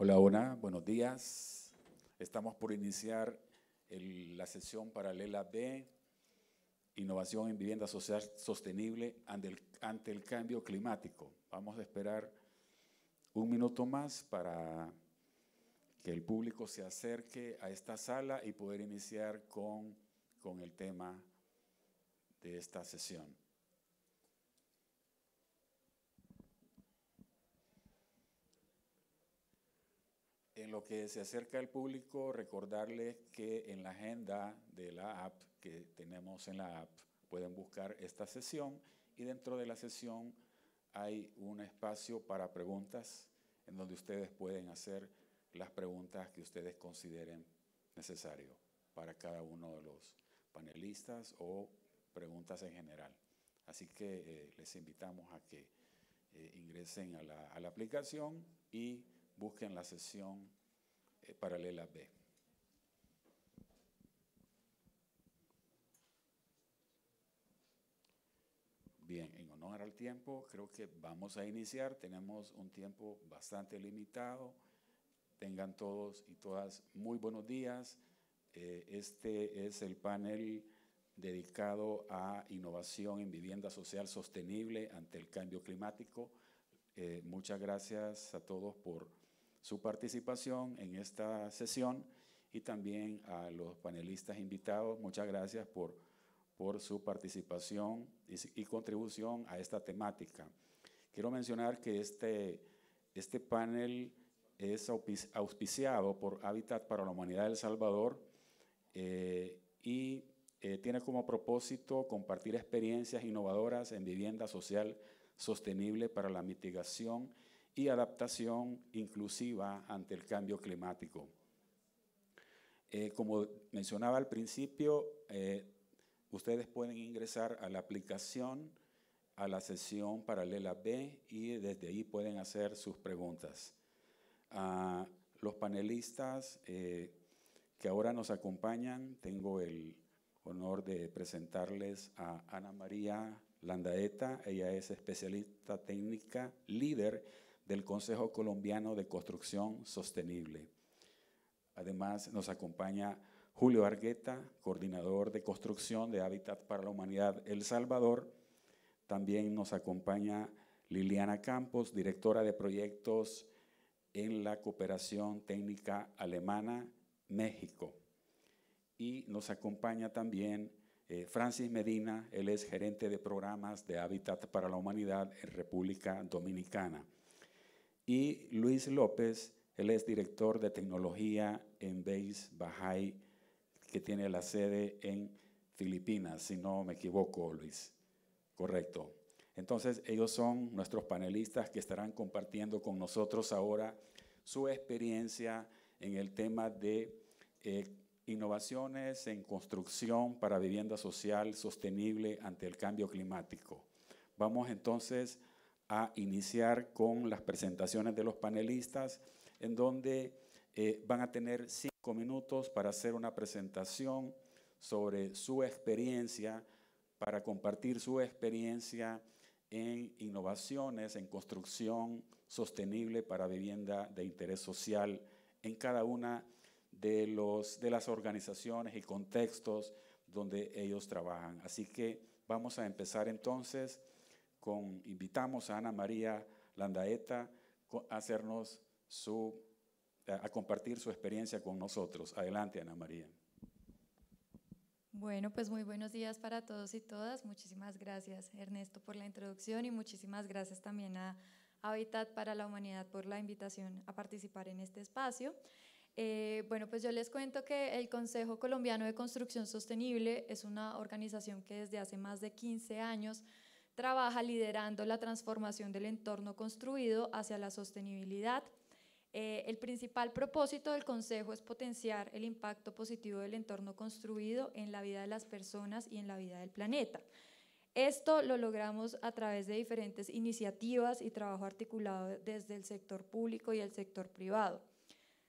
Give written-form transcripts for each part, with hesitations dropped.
Hola, hola, buenos días. Estamos por iniciar la sesión paralela B, Innovación en Vivienda Social Sostenible ante el cambio climático. Vamos a esperar un minuto más para que el público se acerque a esta sala y poder iniciar con el tema de esta sesión. En lo que se acerca el público, recordarles que en la agenda de la app que tenemos en la app pueden buscar esta sesión y dentro de la sesión hay un espacio para preguntas en donde ustedes pueden hacer las preguntas que ustedes consideren necesario para cada uno de los panelistas o preguntas en general. Así que les invitamos a que ingresen a la aplicación y busquen la sesión paralela B. Bien, en honor al tiempo, creo que vamos a iniciar. Tenemos un tiempo bastante limitado. Tengan todos y todas muy buenos días. Este es el panel dedicado a innovación en vivienda social sostenible ante el cambio climático. Muchas gracias a todos por su participación en esta sesión y también a los panelistas invitados. Muchas gracias por su participación y contribución a esta temática. Quiero mencionar que este panel es auspiciado por Hábitat para la Humanidad de El Salvador y tiene como propósito compartir experiencias innovadoras en vivienda social sostenible para la mitigación y adaptación inclusiva ante el cambio climático. Como mencionaba al principio, ustedes pueden ingresar a la aplicación, a la sesión paralela B y desde ahí pueden hacer sus preguntas. Los panelistas que ahora nos acompañan, tengo el honor de presentarles a Ana María Landaeta. Ella es especialista técnica, líder del Consejo Colombiano de Construcción Sostenible. Además, nos acompaña Julio Argueta, coordinador de construcción de Hábitat para la Humanidad El Salvador. También nos acompaña Liliana Campos, directora de proyectos en la Cooperación Técnica Alemana, México. Y nos acompaña también Francis Medina, él es gerente de programas de Hábitat para la Humanidad en República Dominicana. Y Luis López, él es director de tecnología en Base Baha'i, que tiene la sede en Filipinas, si no me equivoco, Luis. Correcto. Entonces, ellos son nuestros panelistas que estarán compartiendo con nosotros ahora su experiencia en el tema de innovaciones en construcción para vivienda social sostenible ante el cambio climático. Vamos entonces a iniciar con las presentaciones de los panelistas, en donde van a tener 5 minutos para hacer una presentación sobre su experiencia, para compartir su experiencia en innovaciones en construcción sostenible para vivienda de interés social en cada una de las organizaciones y contextos donde ellos trabajan. Así que vamos a empezar entonces invitamos a Ana María Landaeta a compartir su experiencia con nosotros. Adelante, Ana María. Bueno, pues muy buenos días para todos y todas. Muchísimas gracias, Ernesto, por la introducción y muchísimas gracias también a Hábitat para la Humanidad por la invitación a participar en este espacio. Bueno, pues yo les cuento que el Consejo Colombiano de Construcción Sostenible es una organización que desde hace más de 15 años trabaja liderando la transformación del entorno construido hacia la sostenibilidad. El principal propósito del Consejo es potenciar el impacto positivo del entorno construido en la vida de las personas y en la vida del planeta. Esto lo logramos a través de diferentes iniciativas y trabajo articulado desde el sector público y el sector privado.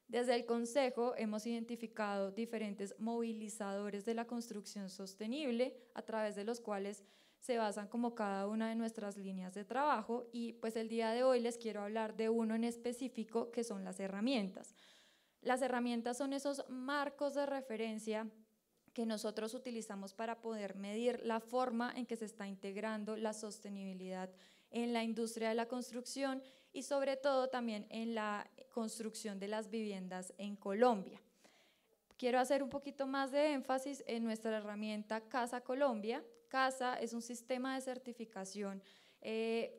Desde el Consejo hemos identificado diferentes movilizadores de la construcción sostenible a través de los cuales se basan como cada una de nuestras líneas de trabajo y pues el día de hoy les quiero hablar de uno en específico que son las herramientas. Las herramientas son esos marcos de referencia que nosotros utilizamos para poder medir la forma en que se está integrando la sostenibilidad en la industria de la construcción y sobre todo también en la construcción de las viviendas en Colombia. Quiero hacer un poquito más de énfasis en nuestra herramienta Casa Colombia. Casa es un sistema de certificación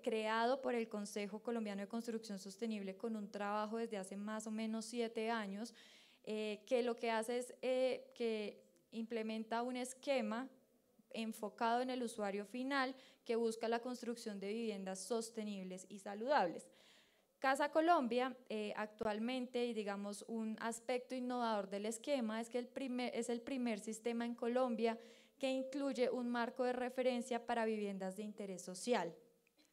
creado por el Consejo Colombiano de Construcción Sostenible con un trabajo desde hace más o menos 7 años, que lo que hace es que implementa un esquema enfocado en el usuario final que busca la construcción de viviendas sostenibles y saludables. Casa Colombia actualmente, y digamos un aspecto innovador del esquema, es que es el primer sistema en Colombia que incluye un marco de referencia para viviendas de interés social.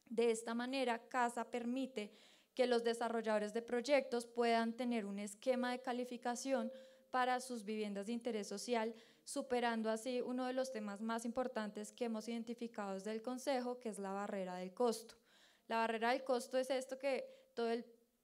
De esta manera, Casa permite que los desarrolladores de proyectos puedan tener un esquema de calificación para sus viviendas de interés social, superando así uno de los temas más importantes que hemos identificado desde el Consejo, que es la barrera del costo. La barrera del costo es esto que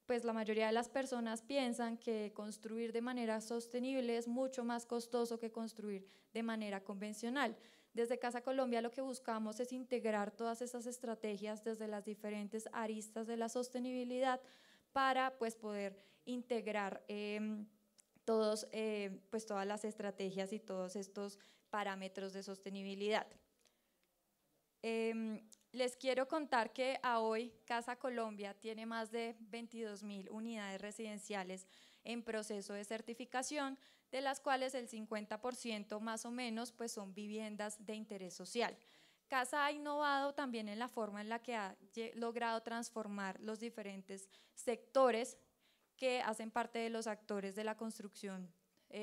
pues la mayoría de las personas piensan que construir de manera sostenible es mucho más costoso que construir de manera convencional. Desde Casa Colombia lo que buscamos es integrar todas esas estrategias desde las diferentes aristas de la sostenibilidad para pues poder integrar todas las estrategias y todos estos parámetros de sostenibilidad. Les quiero contar que a hoy Casa Colombia tiene más de 22.000 unidades residenciales en proceso de certificación, de las cuales el 50% más o menos pues son viviendas de interés social. Casa ha innovado también en la forma en la que ha logrado transformar los diferentes sectores que hacen parte de los actores de la construcción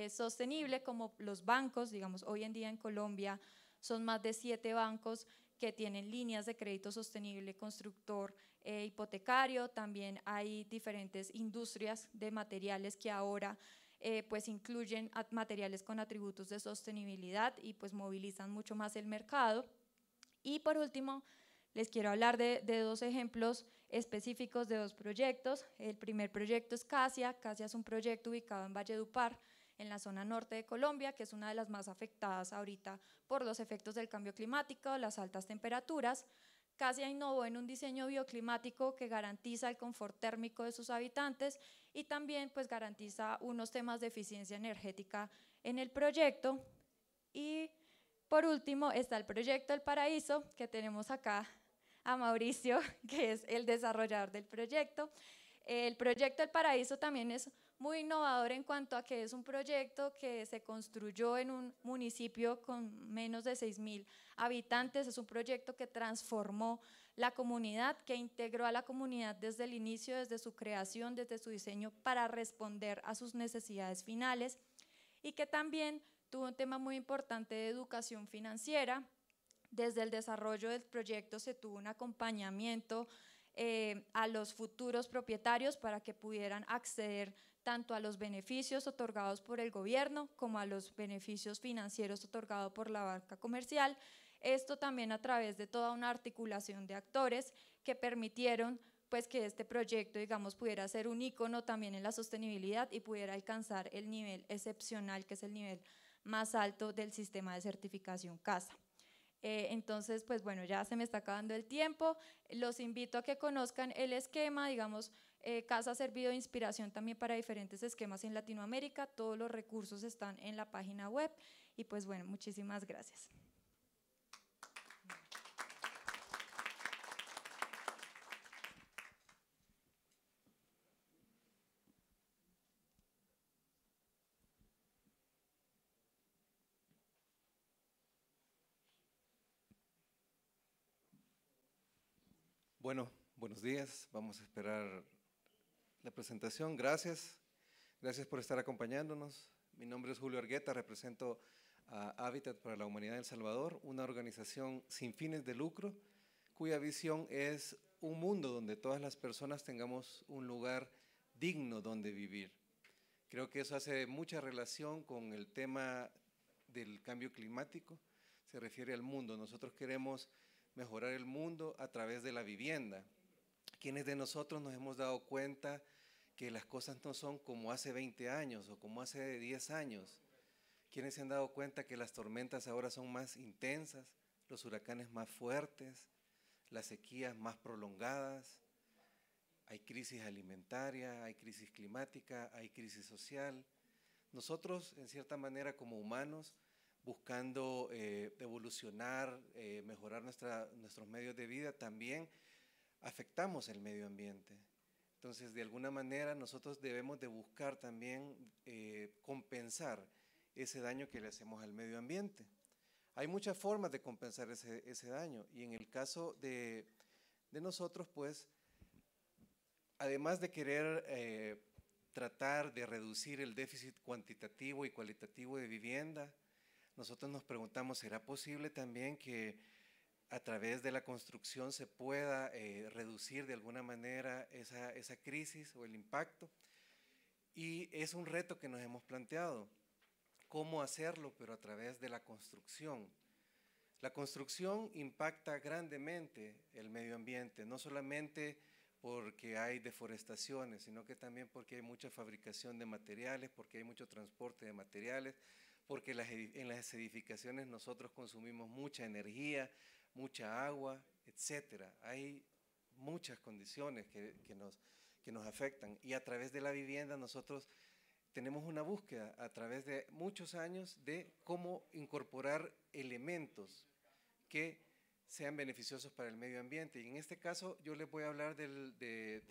sostenible, como los bancos. Digamos, hoy en día en Colombia son más de 7 bancos que tienen líneas de crédito sostenible, constructor, hipotecario. También hay diferentes industrias de materiales que ahora pues incluyen materiales con atributos de sostenibilidad y pues movilizan mucho más el mercado. Y por último, les quiero hablar de 2 ejemplos específicos de 2 proyectos. El primer proyecto es Casia. Casia es un proyecto ubicado en Valledupar, en la zona norte de Colombia, que es una de las más afectadas ahorita por los efectos del cambio climático, las altas temperaturas. Casia innovó en un diseño bioclimático que garantiza el confort térmico de sus habitantes y también pues garantiza unos temas de eficiencia energética en el proyecto. Y por último está el proyecto El Paraíso, que tenemos acá a Mauricio, que es el desarrollador del proyecto. El proyecto El Paraíso también es muy innovador en cuanto a que es un proyecto que se construyó en un municipio con menos de 6.000 habitantes. Es un proyecto que transformó la comunidad, que integró a la comunidad desde el inicio, desde su creación, desde su diseño, para responder a sus necesidades finales, y que también tuvo un tema muy importante de educación financiera. Desde el desarrollo del proyecto se tuvo un acompañamiento a los futuros propietarios para que pudieran acceder tanto a los beneficios otorgados por el gobierno como a los beneficios financieros otorgados por la banca comercial. Esto también a través de toda una articulación de actores que permitieron pues que este proyecto, digamos, pudiera ser un ícono también en la sostenibilidad y pudiera alcanzar el nivel excepcional, que es el nivel más alto del sistema de certificación Casa. Entonces, pues bueno, ya se me está acabando el tiempo. Los invito a que conozcan el esquema. Digamos, Casa ha servido de inspiración también para diferentes esquemas en Latinoamérica. Todos los recursos están en la página web y pues bueno, muchísimas gracias. Bueno, buenos días. Vamos a esperar la presentación. Gracias. Gracias por estar acompañándonos. Mi nombre es Julio Argueta, represento a Hábitat para la Humanidad de El Salvador, una organización sin fines de lucro cuya visión es un mundo donde todas las personas tengamos un lugar digno donde vivir. Creo que eso hace mucha relación con el tema del cambio climático, se refiere al mundo. Nosotros queremos mejorar el mundo a través de la vivienda. ¿Quiénes de nosotros nos hemos dado cuenta que las cosas no son como hace 20 años o como hace 10 años? ¿Quiénes se han dado cuenta que las tormentas ahora son más intensas, los huracanes más fuertes, las sequías más prolongadas? Hay crisis alimentaria, hay crisis climática, hay crisis social. Nosotros, en cierta manera, como humanos, buscando evolucionar, mejorar nuestros medios de vida, también afectamos el medio ambiente. Entonces, de alguna manera, nosotros debemos de buscar también compensar ese daño que le hacemos al medio ambiente. Hay muchas formas de compensar ese daño, y en el caso de nosotros, pues, además de querer tratar de reducir el déficit cuantitativo y cualitativo de vivienda, nosotros nos preguntamos, ¿será posible también que a través de la construcción se pueda reducir de alguna manera esa crisis o el impacto? Y es un reto que nos hemos planteado, ¿cómo hacerlo? Pero a través de la construcción. La construcción impacta grandemente el medio ambiente, no solamente porque hay deforestaciones, sino que también porque hay mucha fabricación de materiales, porque hay mucho transporte de materiales, porque en las edificaciones nosotros consumimos mucha energía, mucha agua, etcétera. Hay muchas condiciones que nos afectan, y a través de la vivienda nosotros tenemos una búsqueda a través de muchos años de cómo incorporar elementos que sean beneficiosos para el medio ambiente. Y en este caso yo les voy a hablar de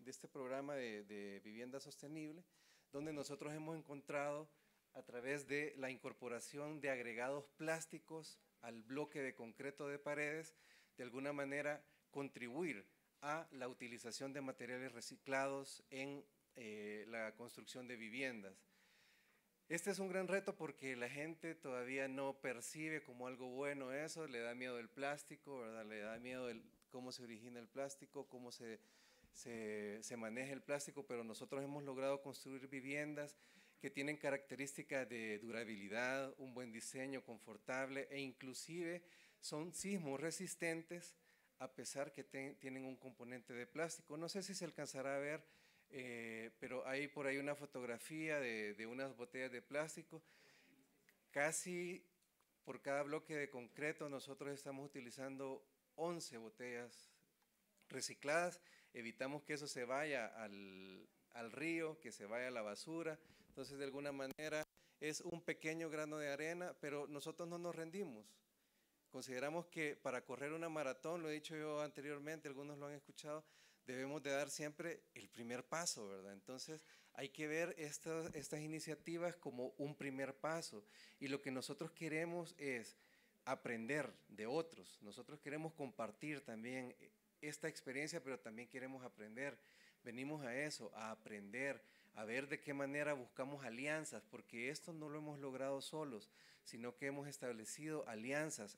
este programa de vivienda sostenible, donde nosotros hemos encontrado, a través de la incorporación de agregados plásticos al bloque de concreto de paredes, de alguna manera contribuir a la utilización de materiales reciclados en la construcción de viviendas. Este es un gran reto porque la gente todavía no percibe como algo bueno eso, le da miedo el plástico, ¿verdad? Le da miedo cómo se origina el plástico, cómo se maneja el plástico, pero nosotros hemos logrado construir viviendas que tienen características de durabilidad, un buen diseño confortable, e inclusive son sismo resistentes a pesar que tienen un componente de plástico. No sé si se alcanzará a ver, pero hay por ahí una fotografía de unas botellas de plástico. Casi por cada bloque de concreto nosotros estamos utilizando 11 botellas recicladas. Evitamos que eso se vaya al río, que se vaya a la basura. Entonces, de alguna manera, es un pequeño grano de arena, pero nosotros no nos rendimos. Consideramos que para correr una maratón, lo he dicho yo anteriormente, algunos lo han escuchado, debemos de dar siempre el primer paso, ¿verdad? Entonces, hay que ver estas iniciativas como un primer paso. Y lo que nosotros queremos es aprender de otros. Nosotros queremos compartir también esta experiencia, pero también queremos aprender. Venimos a eso, a aprender, a ver de qué manera buscamos alianzas, porque esto no lo hemos logrado solos, sino que hemos establecido alianzas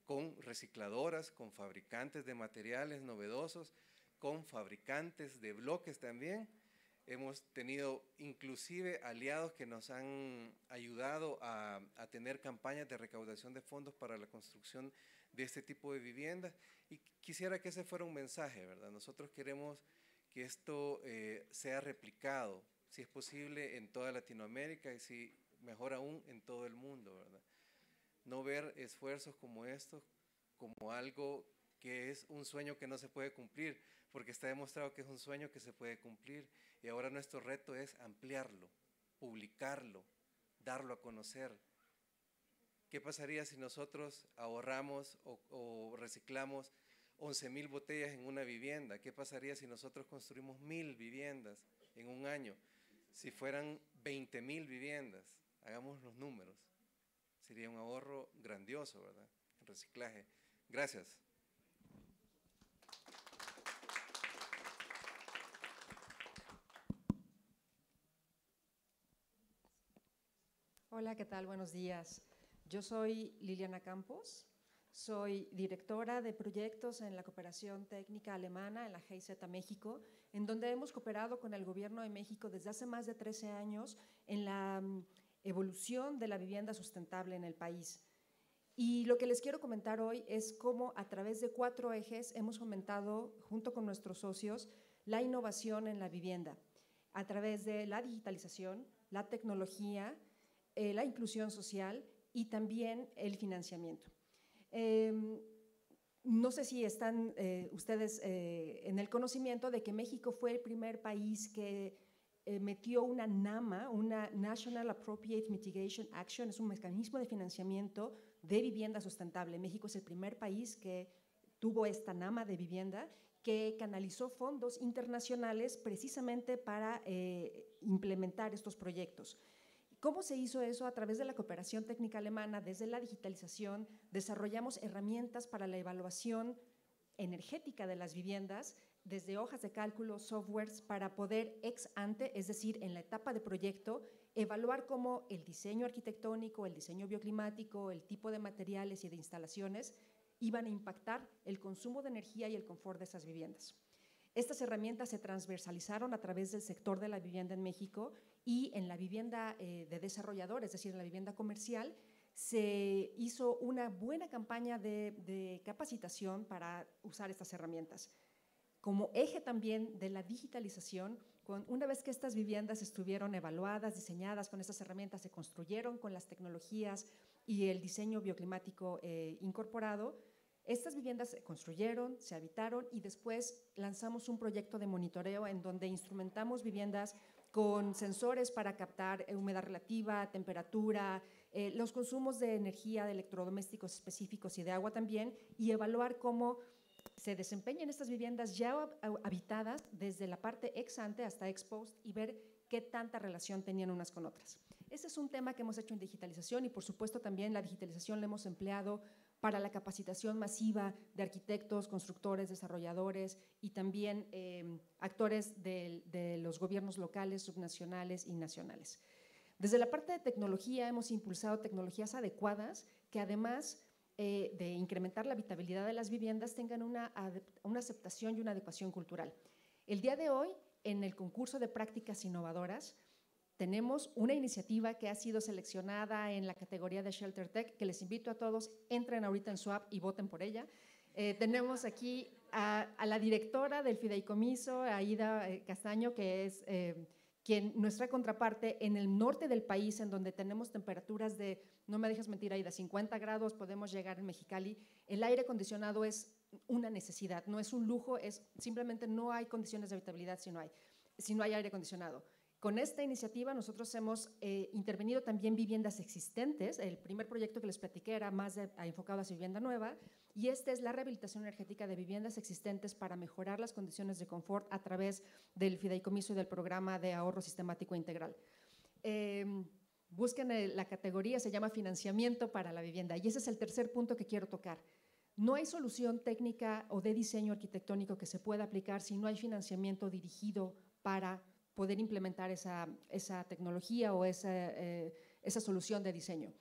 con recicladoras, con fabricantes de materiales novedosos, con fabricantes de bloques también. Hemos tenido inclusive aliados que nos han ayudado a tener campañas de recaudación de fondos para la construcción de este tipo de viviendas. Y quisiera que ese fuera un mensaje, ¿verdad? Nosotros queremos que esto sea replicado, si es posible, en toda Latinoamérica y si mejor aún en todo el mundo, ¿verdad? No ver esfuerzos como estos como algo que es un sueño que no se puede cumplir, porque está demostrado que es un sueño que se puede cumplir, y ahora nuestro reto es ampliarlo, publicarlo, darlo a conocer. ¿Qué pasaría si nosotros ahorramos o reciclamos 11,000 botellas en una vivienda? ¿Qué pasaría si nosotros construimos 1,000 viviendas en un año? Si fueran 20,000 viviendas, hagamos los números. Sería un ahorro grandioso, ¿verdad? En reciclaje. Gracias. Hola, ¿qué tal? Buenos días. Yo soy Liliana Campos, soy directora de proyectos en la cooperación técnica alemana en la GIZ México, en donde hemos cooperado con el Gobierno de México desde hace más de 13 años en la evolución de la vivienda sustentable en el país. Y lo que les quiero comentar hoy es cómo a través de 4 ejes hemos fomentado, junto con nuestros socios, la innovación en la vivienda, a través de la digitalización, la tecnología, la inclusión social y también el financiamiento. No sé si están ustedes en el conocimiento de que México fue el primer país que metió una NAMA, una National Appropriate Mitigation Action, es un mecanismo de financiamiento de vivienda sustentable. México es el primer país que tuvo esta NAMA de vivienda que canalizó fondos internacionales precisamente para implementar estos proyectos. ¿Cómo se hizo eso? A través de la cooperación técnica alemana, desde la digitalización, desarrollamos herramientas para la evaluación energética de las viviendas, desde hojas de cálculo, softwares, para poder ex ante, es decir, en la etapa de proyecto, evaluar cómo el diseño arquitectónico, el diseño bioclimático, el tipo de materiales y de instalaciones iban a impactar el consumo de energía y el confort de esas viviendas. Estas herramientas se transversalizaron a través del sector de la vivienda en México y en la vivienda de desarrolladores, es decir, en la vivienda comercial, se hizo una buena campaña de capacitación para usar estas herramientas. Como eje también de la digitalización, una vez que estas viviendas estuvieron evaluadas, diseñadas con estas herramientas, se construyeron con las tecnologías y el diseño bioclimático incorporado, estas viviendas se construyeron, se habitaron y después lanzamos un proyecto de monitoreo en donde instrumentamos viviendas con sensores para captar humedad relativa, temperatura, los consumos de energía, de electrodomésticos específicos y de agua también, y evaluar cómo se desempeñan estas viviendas ya habitadas desde la parte ex ante hasta ex post y ver qué tanta relación tenían unas con otras. Ese es un tema que hemos hecho en digitalización y por supuesto también la digitalización la hemos empleado para la capacitación masiva de arquitectos, constructores, desarrolladores y también actores de los gobiernos locales, subnacionales y nacionales. Desde la parte de tecnología hemos impulsado tecnologías adecuadas que además de incrementar la habitabilidad de las viviendas tengan una aceptación y una adecuación cultural. El día de hoy, en el concurso de prácticas innovadoras, tenemos una iniciativa que ha sido seleccionada en la categoría de Shelter Tech, que les invito a todos, entren ahorita en su app y voten por ella. Tenemos aquí a la directora del fideicomiso, Aida Castaño, que es nuestra contraparte en el norte del país, en donde tenemos temperaturas de, no me dejes mentir, Aida, 50 grados, podemos llegar en Mexicali. El aire acondicionado es una necesidad, no es un lujo, simplemente no hay condiciones de habitabilidad si no hay aire acondicionado. Con esta iniciativa nosotros hemos intervenido también viviendas existentes. El primer proyecto que les platiqué era más enfocado hacia vivienda nueva y esta es la rehabilitación energética de viviendas existentes para mejorar las condiciones de confort a través del fideicomiso y del programa de ahorro sistemático integral. Busquen la categoría, se llama financiamiento para la vivienda y ese es el tercer punto que quiero tocar. No hay solución técnica o de diseño arquitectónico que se pueda aplicar si no hay financiamiento dirigido para poder implementar esa tecnología o esa solución de diseño.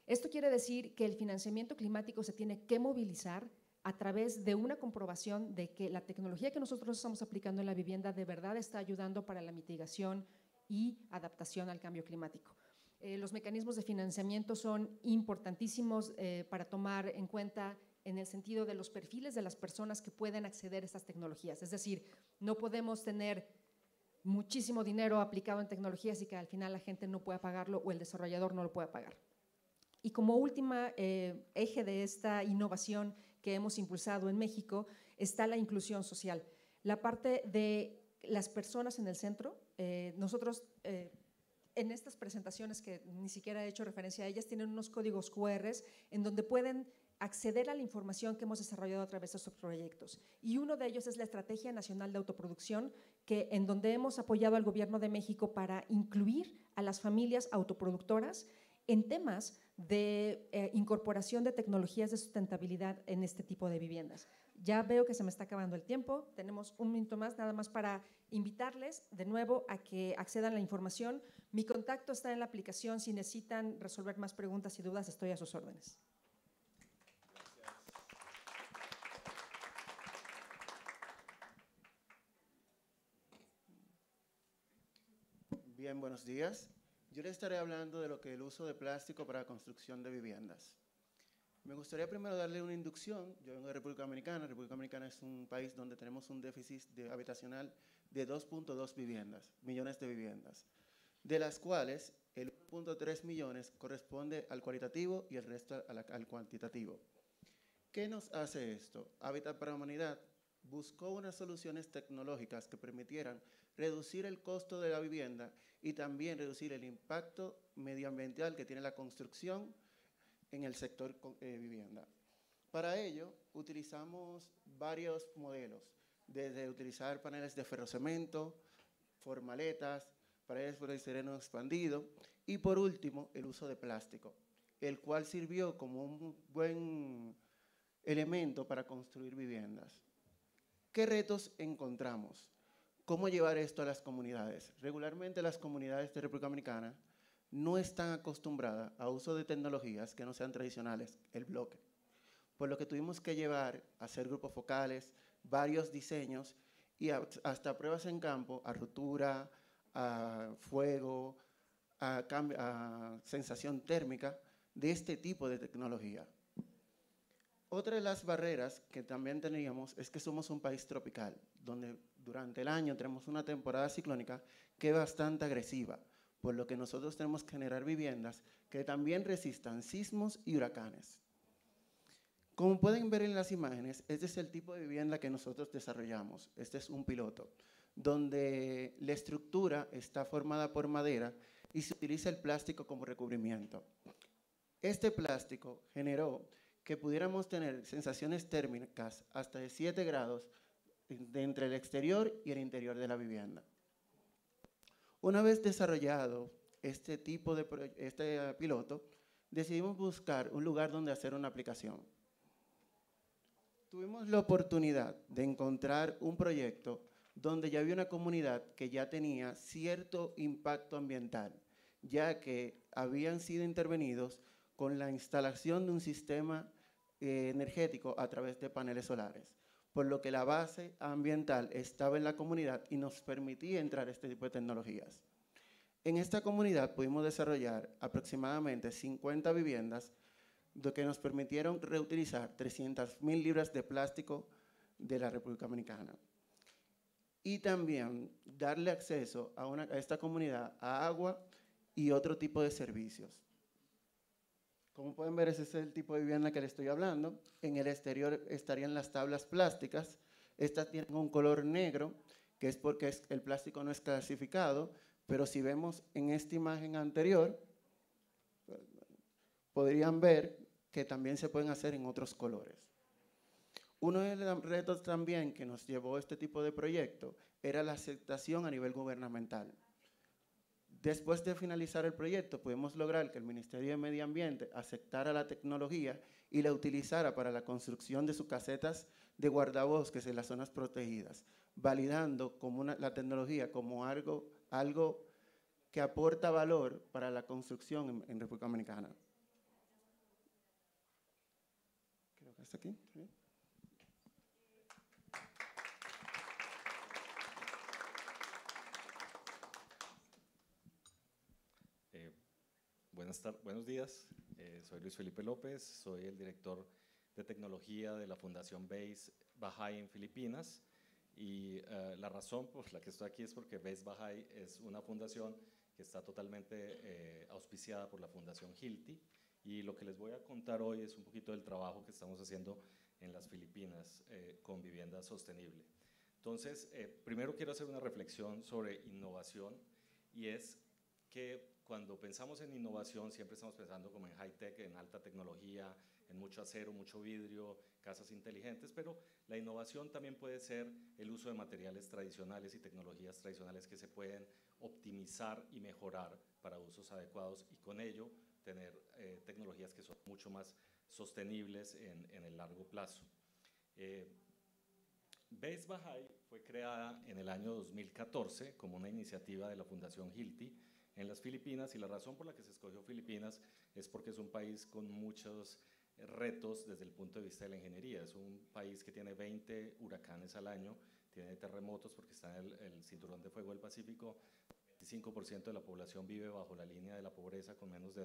Esto quiere decir que el financiamiento climático se tiene que movilizar a través de una comprobación de que la tecnología que nosotros estamos aplicando en la vivienda de verdad está ayudando para la mitigación y adaptación al cambio climático. Los mecanismos de financiamiento son importantísimos para tomar en cuenta en el sentido de los perfiles de las personas que pueden acceder a estas tecnologías. Es decir, no podemos tener muchísimo dinero aplicado en tecnologías y que al final la gente no pueda pagarlo o el desarrollador no lo pueda pagar. Y como última eje de esta innovación que hemos impulsado en México está la inclusión social. La parte de las personas en el centro, nosotros en estas presentaciones que ni siquiera he hecho referencia a ellas, tienen unos códigos QR en donde pueden acceder a la información que hemos desarrollado a través de estos proyectos. Y uno de ellos es la Estrategia Nacional de Autoproducción, en donde hemos apoyado al Gobierno de México para incluir a las familias autoproductoras en temas de incorporación de tecnologías de sustentabilidad en este tipo de viviendas. Ya veo que se me está acabando el tiempo, tenemos un minuto más, nada más para invitarles de nuevo a que accedan a la información. Mi contacto está en la aplicación, si necesitan resolver más preguntas y dudas, estoy a sus órdenes. Bien, buenos días. Yo les estaré hablando de lo que es el uso de plástico para la construcción de viviendas. Me gustaría primero darle una inducción. Yo vengo de República Dominicana. República Dominicana es un país donde tenemos un déficit habitacional de 2.2 millones de viviendas, de las cuales el 1.3 millones corresponde al cualitativo y el resto al cuantitativo. ¿Qué nos hace esto? Hábitat para la Humanidad buscó unas soluciones tecnológicas que permitieran reducir el costo de la vivienda y también reducir el impacto medioambiental que tiene la construcción en el sector vivienda. Para ello, utilizamos varios modelos, desde utilizar paneles de ferrocemento, formaletas, paredes de poliestireno expandido y, por último, el uso de plástico, el cual sirvió como un buen elemento para construir viviendas. ¿Qué retos encontramos? ¿Cómo llevar esto a las comunidades? Regularmente las comunidades de República Dominicana no están acostumbradas a uso de tecnologías que no sean tradicionales, el bloque. Por lo que tuvimos que llevar a hacer grupos focales, varios diseños y hasta pruebas en campo, a ruptura, a fuego, a sensación térmica de este tipo de tecnología. Otra de las barreras que también teníamos es que somos un país tropical, donde durante el año tenemos una temporada ciclónica que es bastante agresiva, por lo que nosotros tenemos que generar viviendas que también resistan sismos y huracanes. Como pueden ver en las imágenes, este es el tipo de vivienda que nosotros desarrollamos. Este es un piloto, donde la estructura está formada por madera y se utiliza el plástico como recubrimiento. Este plástico generó que pudiéramos tener sensaciones térmicas hasta de 7 grados entre el exterior y el interior de la vivienda. Una vez desarrollado este piloto, decidimos buscar un lugar donde hacer una aplicación. Tuvimos la oportunidad de encontrar un proyecto donde ya había una comunidad que ya tenía cierto impacto ambiental, ya que habían sido intervenidos con la instalación de un sistema energético a través de paneles solares, por lo que la base ambiental estaba en la comunidad y nos permitía entrar a este tipo de tecnologías. En esta comunidad pudimos desarrollar aproximadamente 50 viviendas, lo que nos permitieron reutilizar 300.000 libras de plástico de la República Dominicana. Y también darle acceso a esta comunidad a agua y otro tipo de servicios. Como pueden ver, ese es el tipo de vivienda que les estoy hablando. En el exterior estarían las tablas plásticas. Estas tienen un color negro, que es porque el plástico no es clasificado, pero si vemos en esta imagen anterior, podrían ver que también se pueden hacer en otros colores. Uno de los retos también que nos llevó a este tipo de proyecto era la aceptación a nivel gubernamental. Después de finalizar el proyecto, pudimos lograr que el Ministerio de Medio Ambiente aceptara la tecnología y la utilizara para la construcción de sus casetas de guardabosques en las zonas protegidas, validando como la tecnología como algo que aporta valor para la construcción en República Dominicana. Creo que está aquí. ¿Sí? Buenos días, soy Luis Felipe López, soy el director de tecnología de la Fundación Base Baha'i en Filipinas y la razón por la que estoy aquí es porque Base Baha'i es una fundación que está totalmente auspiciada por la Fundación Hilti y lo que les voy a contar hoy es un poquito del trabajo que estamos haciendo en las Filipinas con vivienda sostenible. Entonces, primero quiero hacer una reflexión sobre innovación y es que cuando pensamos en innovación siempre estamos pensando como en high-tech, en alta tecnología, en mucho acero, mucho vidrio, casas inteligentes, pero la innovación también puede ser el uso de materiales tradicionales y tecnologías tradicionales que se pueden optimizar y mejorar para usos adecuados y con ello tener tecnologías que son mucho más sostenibles en el largo plazo. Base Baha'i fue creada en el año 2014 como una iniciativa de la Fundación Hilti en las Filipinas y la razón por la que se escogió Filipinas es porque es un país con muchos retos desde el punto de vista de la ingeniería. Es un país que tiene 20 huracanes al año, tiene terremotos porque está en el cinturón de fuego del Pacífico, 25% de la población vive bajo la línea de la pobreza con menos de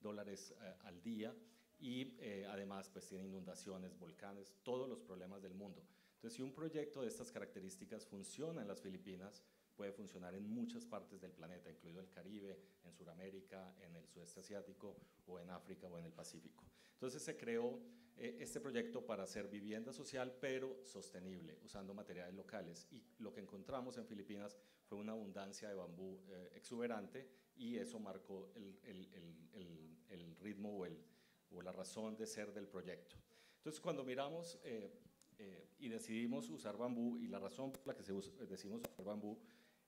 $2 al día y además pues tiene inundaciones, volcanes, todos los problemas del mundo. Entonces, si un proyecto de estas características funciona en las Filipinas, puede funcionar en muchas partes del planeta, incluido el Caribe, en Sudamérica, en el sudeste asiático, o en África, o en el Pacífico. Entonces se creó este proyecto para hacer vivienda social, pero sostenible, usando materiales locales. Y lo que encontramos en Filipinas fue una abundancia de bambú exuberante, y eso marcó el ritmo o la razón de ser del proyecto. Entonces, cuando miramos y decidimos usar bambú, y la razón por la que decidimos usar bambú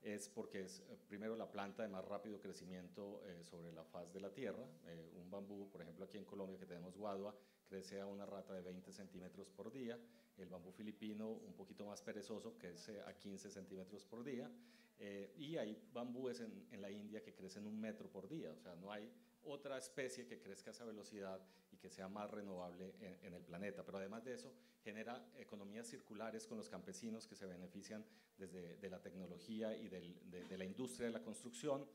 es porque es primero la planta de más rápido crecimiento sobre la faz de la tierra. Un bambú, por ejemplo, aquí en Colombia que tenemos guadua, crece a una rata de 20 centímetros por día. El bambú filipino, un poquito más perezoso, crece a 15 centímetros por día. Y hay bambúes en la India que crecen 1 metro por día. O sea, no hay otra especie que crezca a esa velocidad y que sea más renovable en el planeta. Pero además de eso, genera economías circulares con los campesinos que se benefician de la tecnología y de la industria de la construcción,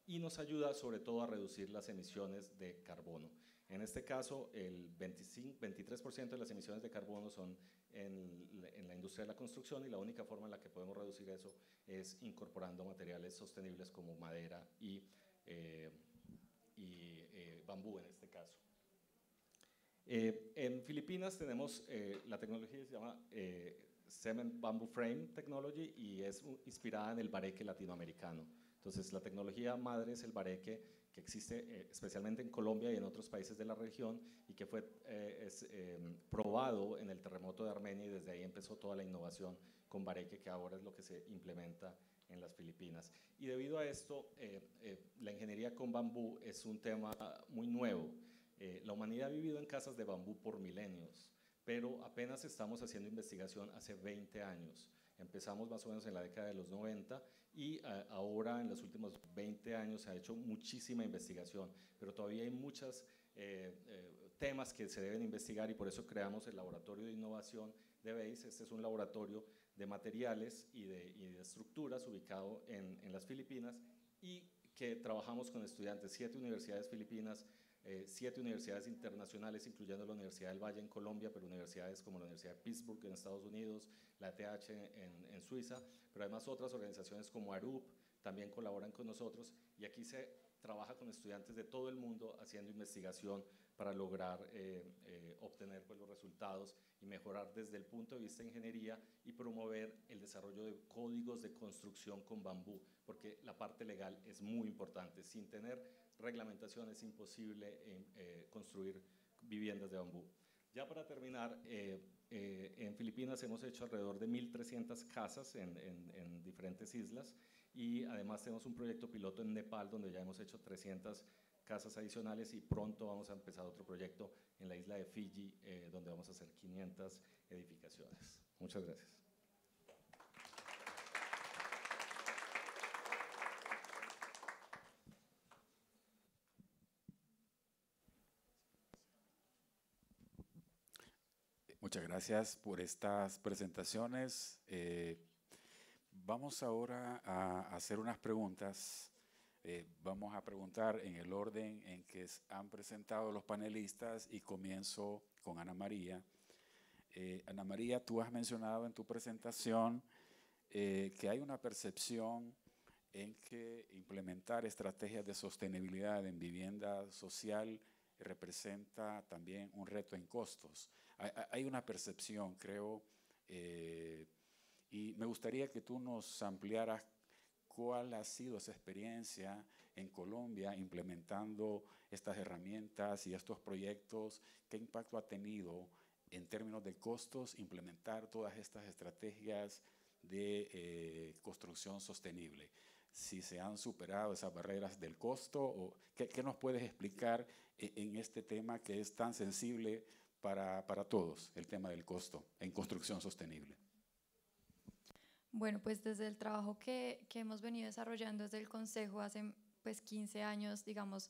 y nos ayuda sobre todo a reducir las emisiones de carbono. En este caso, el 23% de las emisiones de carbono son en la industria de la construcción, y la única forma en la que podemos reducir eso es incorporando materiales sostenibles como madera y bambú en este caso. En Filipinas tenemos la tecnología que se llama Cement Bamboo Frame Technology, y es inspirada en el bareque latinoamericano. Entonces, la tecnología madre es el bareque, que existe especialmente en Colombia y en otros países de la región, y que fue probado en el terremoto de Armenia, y desde ahí empezó toda la innovación con bareque, que ahora es lo que se implementa en las Filipinas. Y debido a esto, la ingeniería con bambú es un tema muy nuevo. La humanidad ha vivido en casas de bambú por milenios, pero apenas estamos haciendo investigación hace 20 años. Empezamos más o menos en la década de los 90, y ahora en los últimos 20 años se ha hecho muchísima investigación, pero todavía hay muchos temas que se deben investigar, y por eso creamos el Laboratorio de Innovación de BASE. Este es un laboratorio de materiales y de estructuras ubicado en las Filipinas, y que trabajamos con estudiantes, 7 universidades filipinas, 7 universidades internacionales, incluyendo la Universidad del Valle en Colombia, pero universidades como la Universidad de Pittsburgh en Estados Unidos, la ETH en Suiza, pero además otras organizaciones como ARUP también colaboran con nosotros, y aquí se trabaja con estudiantes de todo el mundo haciendo investigación para lograr obtener pues, los resultados y mejorar desde el punto de vista de ingeniería, y promover el desarrollo de códigos de construcción con bambú, porque la parte legal es muy importante. Sin tener reglamentación es imposible construir viviendas de bambú. Ya para terminar, en Filipinas hemos hecho alrededor de 1.300 casas en diferentes islas, y además tenemos un proyecto piloto en Nepal donde ya hemos hecho 300 casas adicionales, y pronto vamos a empezar otro proyecto en la isla de Fiji donde vamos a hacer 500 edificaciones. Muchas gracias. Muchas gracias por estas presentaciones. Vamos ahora a hacer unas preguntas. Vamos a preguntar en el orden en que han presentado los panelistas, y comienzo con Ana María. Ana María, tú has mencionado en tu presentación que hay una percepción en que implementar estrategias de sostenibilidad en vivienda social representa también un reto en costos. Hay una percepción, creo, y me gustaría que tú nos ampliaras cuál ha sido esa experiencia en Colombia implementando estas herramientas y estos proyectos. ¿Qué impacto ha tenido en términos de costos implementar todas estas estrategias de construcción sostenible? Si se han superado esas barreras del costo, o ¿qué nos puedes explicar en este tema que es tan sensible para todos, el tema del costo en construcción sostenible? Bueno, pues desde el trabajo que hemos venido desarrollando desde el Consejo hace pues 15 años, digamos,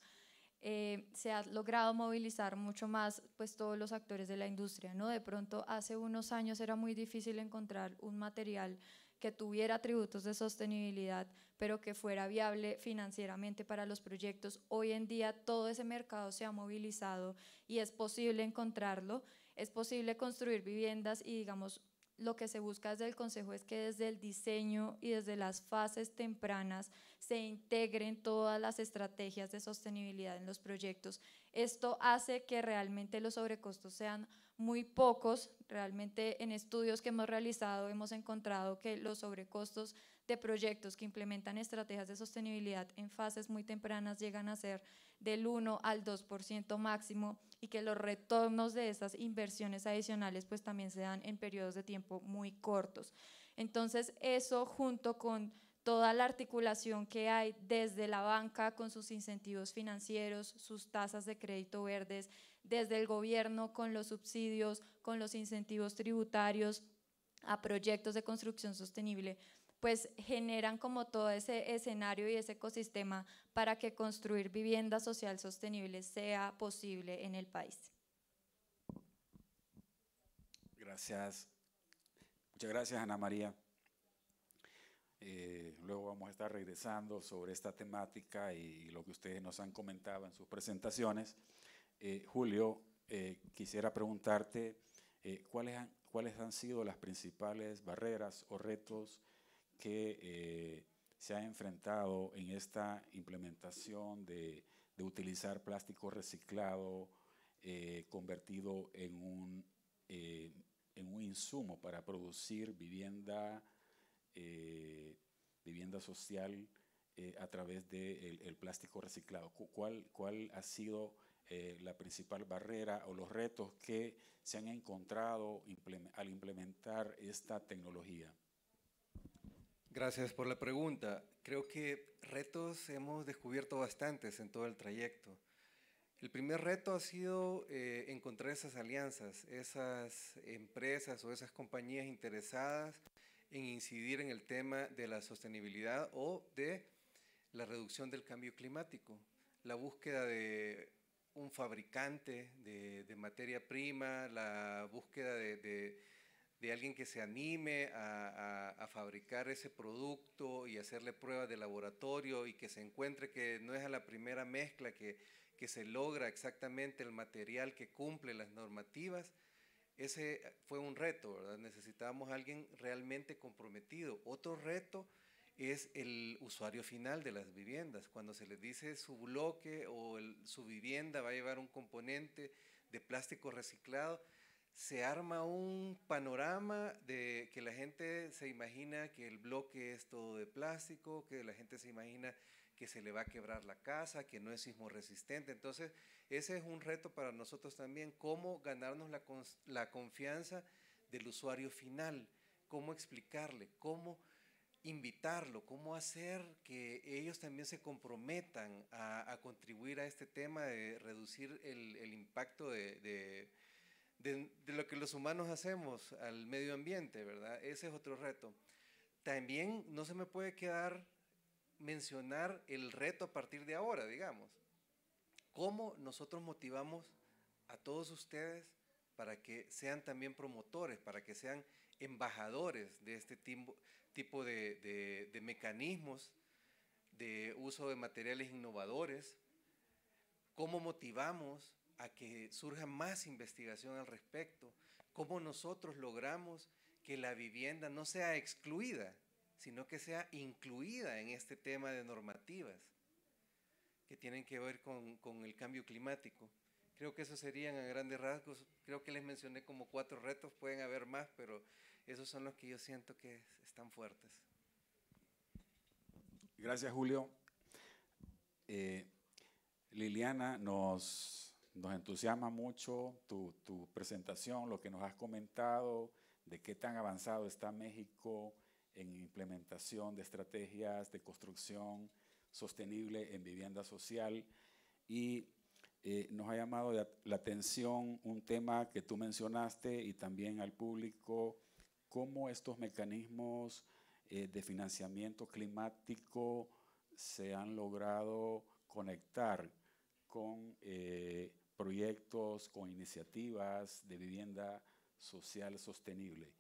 se ha logrado movilizar mucho más pues todos los actores de la industria, ¿no? De pronto hace unos años era muy difícil encontrar un material que tuviera atributos de sostenibilidad, pero que fuera viable financieramente para los proyectos. Hoy en día todo ese mercado se ha movilizado y es posible encontrarlo, es posible construir viviendas y digamos, lo que se busca desde el Consejo es que desde el diseño y desde las fases tempranas se integren todas las estrategias de sostenibilidad en los proyectos. Esto hace que realmente los sobrecostos sean muy pocos. Realmente en estudios que hemos realizado hemos encontrado que los sobrecostos de proyectos que implementan estrategias de sostenibilidad en fases muy tempranas llegan a ser del 1 al 2% máximo y que los retornos de esas inversiones adicionales pues también se dan en periodos de tiempo muy cortos. Entonces eso junto con toda la articulación que hay desde la banca con sus incentivos financieros, sus tasas de crédito verdes, desde el gobierno con los subsidios, con los incentivos tributarios a proyectos de construcción sostenible, pues generan como todo ese escenario y ese ecosistema para que construir vivienda social sostenible sea posible en el país. Gracias. Muchas gracias, Ana María. Luego vamos a estar regresando sobre esta temática y lo que ustedes nos han comentado en sus presentaciones. Julio, quisiera preguntarte cuáles han sido las principales barreras o retos que se ha enfrentado en esta implementación de utilizar plástico reciclado convertido en un insumo para producir vivienda social a través del plástico reciclado. ¿Cuál ha sido la principal barrera o los retos que se han encontrado al implementar esta tecnología? Gracias por la pregunta. Creo que retos hemos descubierto bastantes en todo el trayecto. El primer reto ha sido encontrar esas alianzas, esas empresas o esas compañías interesadas en incidir en el tema de la sostenibilidad o de la reducción del cambio climático. La búsqueda de un fabricante de materia prima, la búsqueda de alguien que se anime a fabricar ese producto y hacerle pruebas de laboratorio y que se encuentre que no es a la primera mezcla que se logra exactamente el material que cumple las normativas. Ese fue un reto, ¿verdad? Necesitábamos a alguien realmente comprometido. Otro reto es el usuario final de las viviendas. Cuando se les dice su bloque o su vivienda va a llevar un componente de plástico reciclado, se arma un panorama de que la gente se imagina que el bloque es todo de plástico, que la gente se imagina que se le va a quebrar la casa, que no es sismo resistente. Entonces, ese es un reto para nosotros también, cómo ganarnos la confianza del usuario final, cómo explicarle, cómo invitarlo, cómo hacer que ellos también se comprometan a contribuir a este tema de reducir el impacto de lo que los humanos hacemos al medio ambiente, ¿verdad? Ese es otro reto. También no se me puede quedar mencionar el reto a partir de ahora, digamos. ¿Cómo nosotros motivamos a todos ustedes para que sean también promotores, para que sean embajadores de este tipo de mecanismos de uso de materiales innovadores? ¿Cómo motivamos a que surja más investigación al respecto? ¿Cómo nosotros logramos que la vivienda no sea excluida, sino que sea incluida en este tema de normativas que tienen que ver con el cambio climático? Creo que esos serían a grandes rasgos. Creo que les mencioné como 4 retos, pueden haber más, pero esos son los que yo siento que están fuertes. Gracias, Julio. Liliana, nos entusiasma mucho tu presentación, lo que nos has comentado, de qué tan avanzado está México en implementación de estrategias de construcción sostenible en vivienda social. Y nos ha llamado la atención un tema que tú mencionaste y también al público, cómo estos mecanismos de financiamiento climático se han logrado conectar con proyectos, con iniciativas de vivienda social sostenible.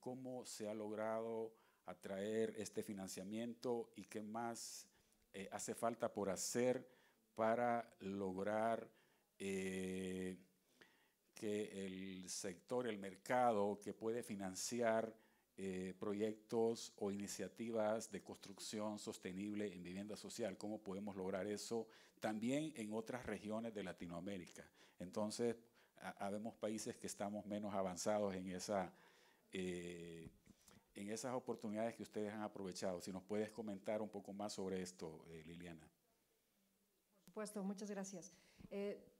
¿Cómo se ha logrado atraer este financiamiento y qué más hace falta por hacer para lograr que el sector, el mercado que puede financiar proyectos o iniciativas de construcción sostenible en vivienda social, cómo podemos lograr eso también en otras regiones de Latinoamérica. Entonces, habemos países que estamos menos avanzados en esas oportunidades que ustedes han aprovechado. Si nos puedes comentar un poco más sobre esto, Liliana. Por supuesto, muchas gracias.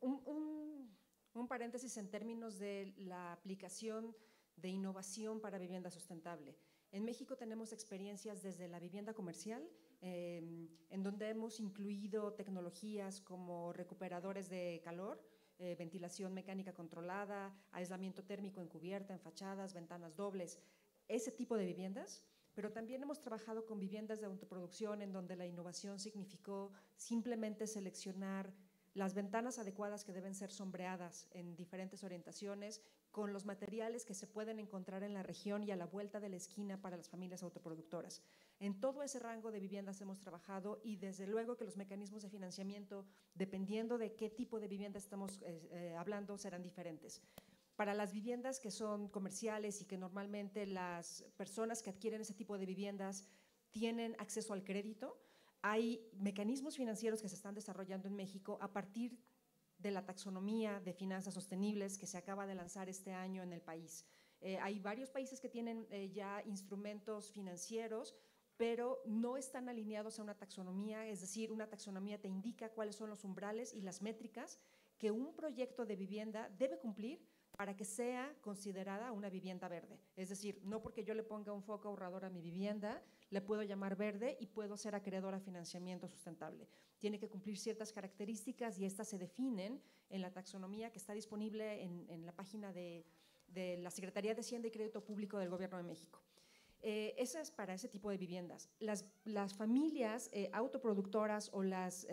Un paréntesis en términos de la aplicación de innovación para vivienda sustentable. En México tenemos experiencias desde la vivienda comercial, en donde hemos incluido tecnologías como recuperadores de calor, ventilación mecánica controlada, aislamiento térmico en cubierta, en fachadas, ventanas dobles, ese tipo de viviendas, pero también hemos trabajado con viviendas de autoproducción en donde la innovación significó simplemente seleccionar las ventanas adecuadas que deben ser sombreadas en diferentes orientaciones con los materiales que se pueden encontrar en la región y a la vuelta de la esquina para las familias autoproductoras. En todo ese rango de viviendas hemos trabajado y desde luego que los mecanismos de financiamiento, dependiendo de qué tipo de vivienda estamos hablando, serán diferentes. Para las viviendas que son comerciales y que normalmente las personas que adquieren ese tipo de viviendas tienen acceso al crédito, hay mecanismos financieros que se están desarrollando en México a partir de la taxonomía de finanzas sostenibles que se acaba de lanzar este año en el país. Hay varios países que tienen ya instrumentos financieros, pero no están alineados a una taxonomía, es decir, una taxonomía te indica cuáles son los umbrales y las métricas que un proyecto de vivienda debe cumplir para que sea considerada una vivienda verde. Es decir, no porque yo le ponga un foco ahorrador a mi vivienda, le puedo llamar verde y puedo ser acreedor a financiamiento sustentable. Tiene que cumplir ciertas características y estas se definen en la taxonomía que está disponible en la página de la Secretaría de Hacienda y Crédito Público del Gobierno de México. Eso es para ese tipo de viviendas. Las familias autoproductoras o las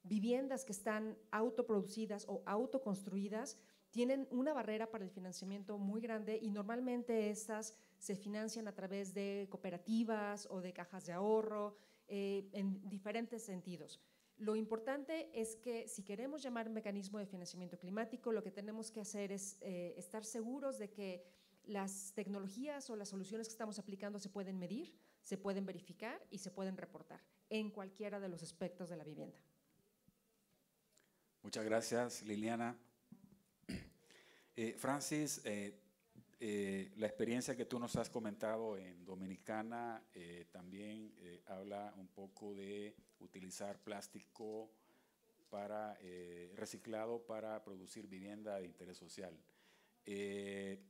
viviendas que están autoproducidas o autoconstruidas tienen una barrera para el financiamiento muy grande y normalmente estas se financian a través de cooperativas o de cajas de ahorro en diferentes sentidos. Lo importante es que si queremos llamar mecanismo de financiamiento climático, lo que tenemos que hacer es estar seguros de que las tecnologías o las soluciones que estamos aplicando se pueden medir, se pueden verificar y se pueden reportar en cualquiera de los aspectos de la vivienda. Muchas gracias, Liliana. Francis, la experiencia que tú nos has comentado en Dominicana también habla un poco de utilizar plástico reciclado para producir vivienda de interés social. El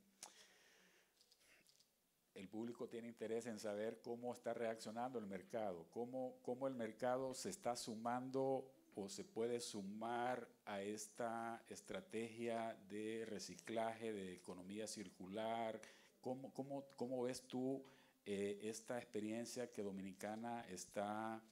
público tiene interés en saber cómo está reaccionando el mercado, cómo el mercado se está sumando o se puede sumar a esta estrategia de reciclaje, de economía circular. ¿Cómo ves tú esta experiencia que Dominicana está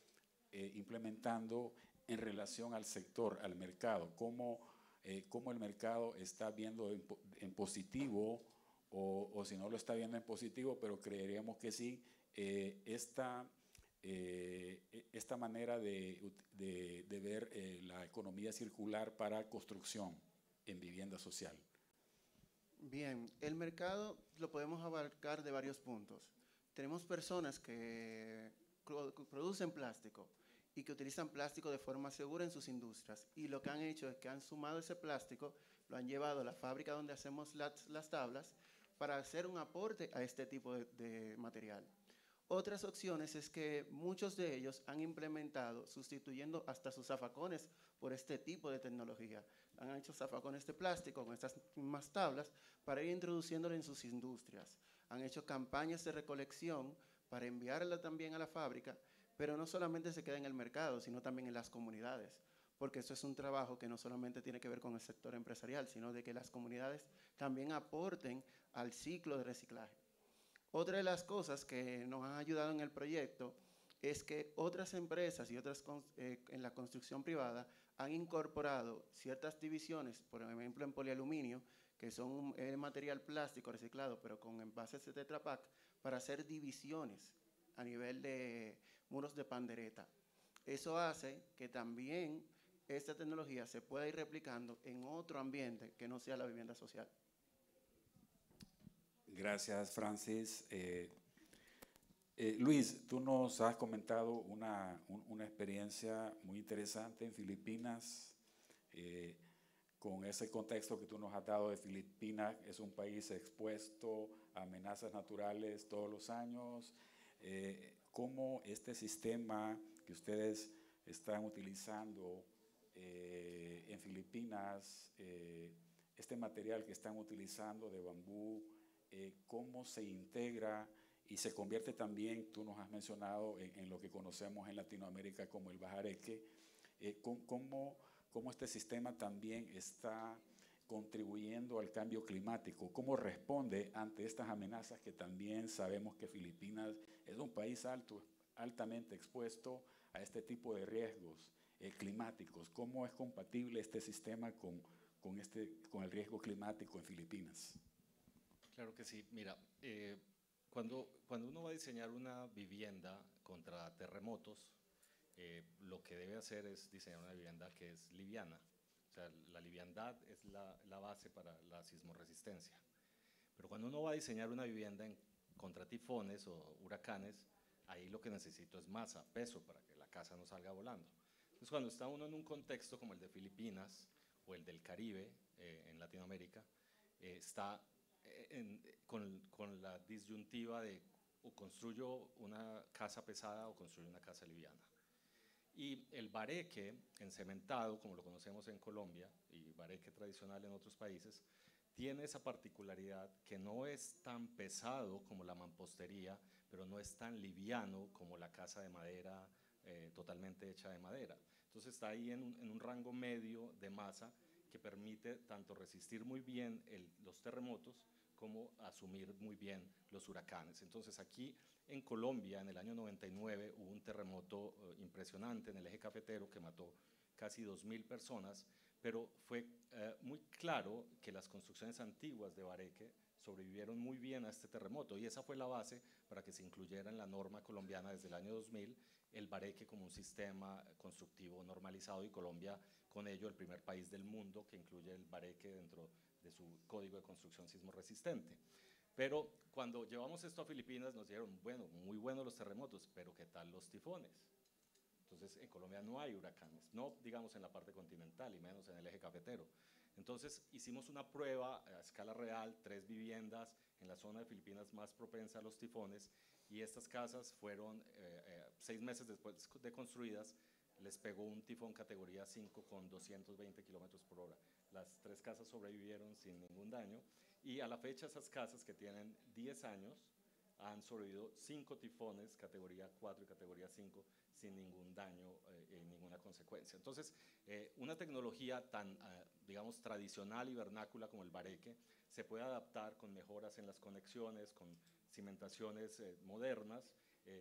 implementando en relación al sector, al mercado? ¿Cómo el mercado está viendo en positivo o si no lo está viendo en positivo, pero creeríamos que sí, esta manera de ver la economía circular para construcción en vivienda social? Bien, el mercado lo podemos abarcar de varios puntos. Tenemos personas que producen plástico y que utilizan plástico de forma segura en sus industrias, y lo que han hecho es que han sumado ese plástico, lo han llevado a la fábrica donde hacemos las tablas para hacer un aporte a este tipo de material. Otras opciones es que muchos de ellos han implementado, sustituyendo hasta sus zafacones por este tipo de tecnología. Han hecho zafacones de plástico con estas mismas tablas para ir introduciéndolo en sus industrias. Han hecho campañas de recolección para enviarla también a la fábrica, pero no solamente se queda en el mercado, sino también en las comunidades, porque eso es un trabajo que no solamente tiene que ver con el sector empresarial, sino de que las comunidades también aporten al ciclo de reciclaje. Otra de las cosas que nos han ayudado en el proyecto es que otras empresas y otras en la construcción privada han incorporado ciertas divisiones, por ejemplo en polialuminio, que son material plástico reciclado, pero con envases de Tetra Pak, para hacer divisiones a nivel de muros de pandereta. Eso hace que también esta tecnología se pueda ir replicando en otro ambiente que no sea la vivienda social. Gracias, Francis. Luis, tú nos has comentado una experiencia muy interesante en Filipinas, con ese contexto que tú nos has dado de Filipinas. Es un país expuesto a amenazas naturales todos los años. ¿Cómo este sistema que ustedes están utilizando en Filipinas, este material que están utilizando de bambú, cómo se integra y se convierte también, tú nos has mencionado, en lo que conocemos en Latinoamérica como el bajareque? ¿Cómo este sistema también está contribuyendo al cambio climático? ¿Cómo responde ante estas amenazas que también sabemos que Filipinas es un país altamente expuesto a este tipo de riesgos climáticos? ¿Cómo es compatible este sistema con el riesgo climático en Filipinas? Claro que sí. Mira, cuando uno va a diseñar una vivienda contra terremotos, lo que debe hacer es diseñar una vivienda que es liviana. O sea, la liviandad es la base para la sismorresistencia. Pero cuando uno va a diseñar una vivienda contra tifones o huracanes, ahí lo que necesito es masa, peso, para que la casa no salga volando. Entonces, cuando está uno en un contexto como el de Filipinas o el del Caribe, en Latinoamérica, está con la disyuntiva de o construyo una casa pesada o construyo una casa liviana. Y el bareque encementado, como lo conocemos en Colombia, y bareque tradicional en otros países, tiene esa particularidad que no es tan pesado como la mampostería, pero no es tan liviano como la casa de madera, totalmente hecha de madera. Entonces está ahí en un rango medio de masa que permite tanto resistir muy bien los terremotos como asumir muy bien los huracanes. Entonces aquí en Colombia, en el año 99, hubo un terremoto impresionante en el eje cafetero que mató casi 2.000 personas, pero fue muy claro que las construcciones antiguas de bareque sobrevivieron muy bien a este terremoto, y esa fue la base para que se incluyera en la norma colombiana desde el año 2000 el bareque como un sistema constructivo normalizado, y Colombia con ello el primer país del mundo que incluye el bareque dentro de su código de construcción sismo resistente. Pero cuando llevamos esto a Filipinas nos dijeron, bueno, muy buenos los terremotos, pero ¿qué tal los tifones? Entonces en Colombia no hay huracanes, no digamos en la parte continental y menos en el eje cafetero. Entonces hicimos una prueba a escala real, 3 viviendas en la zona de Filipinas más propensa a los tifones, y estas casas fueron 6 meses después de construidas, les pegó un tifón categoría 5 con 220 kilómetros por hora. Las 3 casas sobrevivieron sin ningún daño, y a la fecha esas casas que tienen 10 años han sobrevivido 5 tifones categoría 4 y categoría 5 sin ningún daño y ninguna consecuencia. Entonces, una tecnología tan, digamos, tradicional y vernácula como el bareque se puede adaptar con mejoras en las conexiones, con cimentaciones modernas,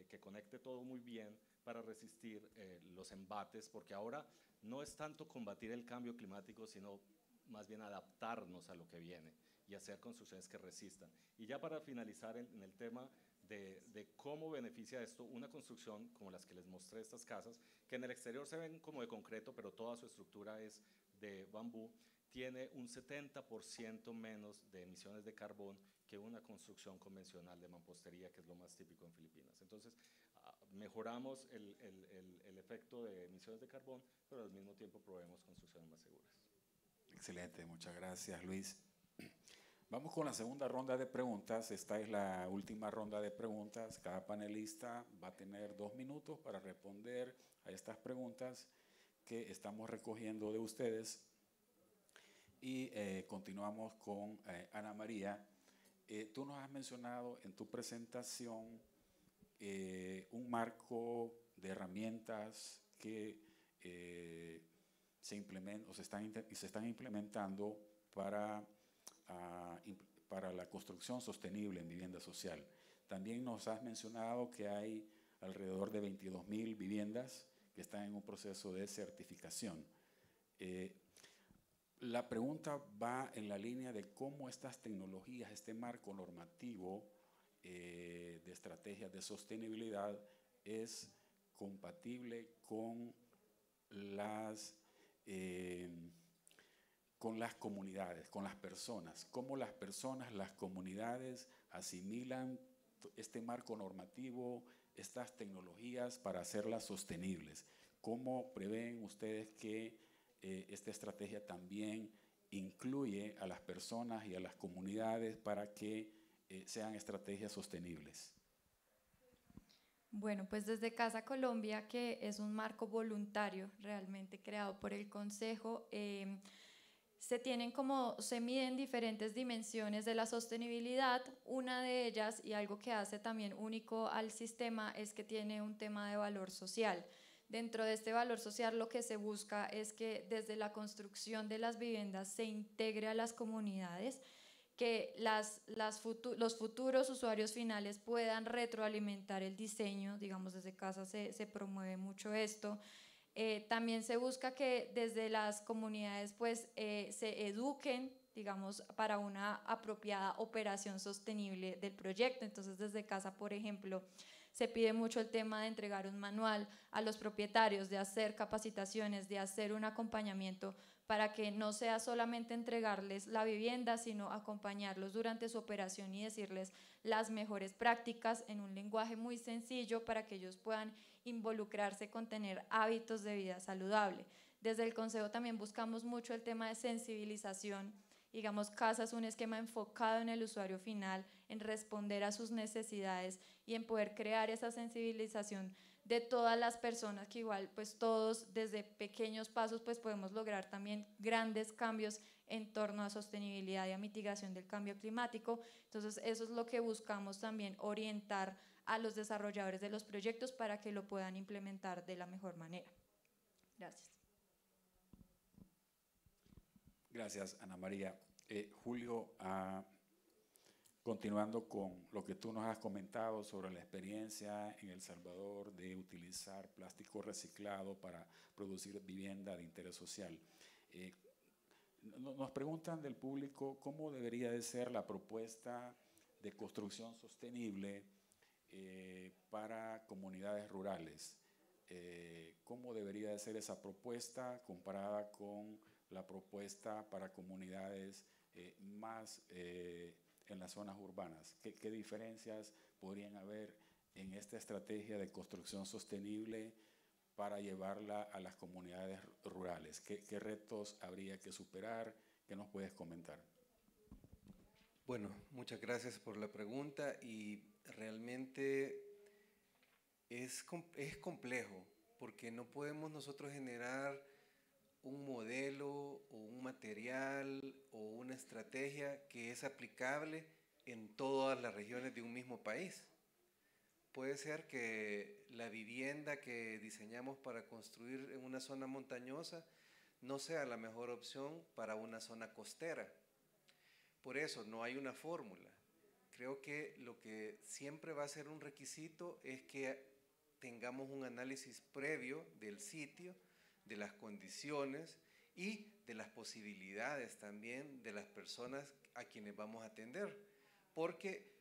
que conecte todo muy bien para resistir los embates, porque ahora no es tanto combatir el cambio climático, sino más bien adaptarnos a lo que viene y hacer construcciones que resistan. Y ya para finalizar en el tema de cómo beneficia esto una construcción como las que les mostré, estas casas, que en el exterior se ven como de concreto, pero toda su estructura es de bambú, tiene un 70% menos de emisiones de carbón que una construcción convencional de mampostería, que es lo más típico en Filipinas. Entonces, mejoramos el efecto de emisiones de carbón, pero al mismo tiempo proveemos construcciones más seguras. Excelente, muchas gracias, Luis. Vamos con la segunda ronda de preguntas. Esta es la última ronda de preguntas. Cada panelista va a tener 2 minutos para responder a estas preguntas que estamos recogiendo de ustedes. Y continuamos con Ana María. Tú nos has mencionado en tu presentación un marco de herramientas que se están implementando para la construcción sostenible en vivienda social. También nos has mencionado que hay alrededor de 22.000 viviendas que están en un proceso de certificación. La pregunta va en la línea de cómo estas tecnologías, este marco normativo, de estrategias de sostenibilidad es compatible con las comunidades, con las personas, cómo las personas, las comunidades asimilan este marco normativo, estas tecnologías para hacerlas sostenibles. ¿Cómo prevén ustedes que esta estrategia también incluye a las personas y a las comunidades para que sean estrategias sostenibles? Bueno, pues desde Casa Colombia, que es un marco voluntario realmente creado por el Consejo, se miden diferentes dimensiones de la sostenibilidad. Una de ellas, y algo que hace también único al sistema, es que tiene un tema de valor social. Dentro de este valor social lo que se busca es que desde la construcción de las viviendas se integre a las comunidades, que los futuros usuarios finales puedan retroalimentar el diseño. Digamos, desde casa se promueve mucho esto. También se busca que desde las comunidades pues, se eduquen, digamos, para una apropiada operación sostenible del proyecto. Entonces, desde casa, por ejemplo, se pide mucho el tema de entregar un manual a los propietarios, de hacer capacitaciones, de hacer un acompañamiento para que no sea solamente entregarles la vivienda, sino acompañarlos durante su operación y decirles las mejores prácticas en un lenguaje muy sencillo para que ellos puedan involucrarse con tener hábitos de vida saludable. Desde el Consejo también buscamos mucho el tema de sensibilización. Digamos, Casa es un esquema enfocado en el usuario final, en responder a sus necesidades y en poder crear esa sensibilización de todas las personas, que igual pues todos desde pequeños pasos pues podemos lograr también grandes cambios en torno a sostenibilidad y a mitigación del cambio climático. Entonces eso es lo que buscamos también, orientar a los desarrolladores de los proyectos para que lo puedan implementar de la mejor manera. Gracias. Gracias, Ana María. Julio, continuando con lo que tú nos has comentado sobre la experiencia en El Salvador de utilizar plástico reciclado para producir vivienda de interés social. Nos preguntan del público cómo debería de ser la propuesta de construcción sostenible para comunidades rurales. ¿Cómo debería de ser esa propuesta comparada con la propuesta para comunidades más en las zonas urbanas? ¿Qué diferencias podrían haber en esta estrategia de construcción sostenible para llevarla a las comunidades rurales? ¿Qué retos habría que superar? ¿Qué nos puedes comentar? Bueno, muchas gracias por la pregunta, y realmente es complejo, porque no podemos nosotros generar un modelo o un material o una estrategia que es aplicable en todas las regiones de un mismo país. Puede ser que la vivienda que diseñamos para construir en una zona montañosa no sea la mejor opción para una zona costera. Por eso no hay una fórmula. Creo que lo que siempre va a ser un requisito es que tengamos un análisis previo del sitio, de las condiciones y de las posibilidades también de las personas a quienes vamos a atender, porque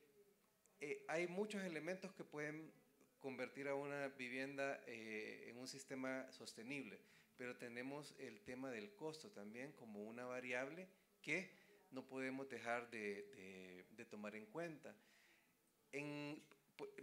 hay muchos elementos que pueden convertir a una vivienda en un sistema sostenible, pero tenemos el tema del costo también como una variable que no podemos dejar de tomar en cuenta.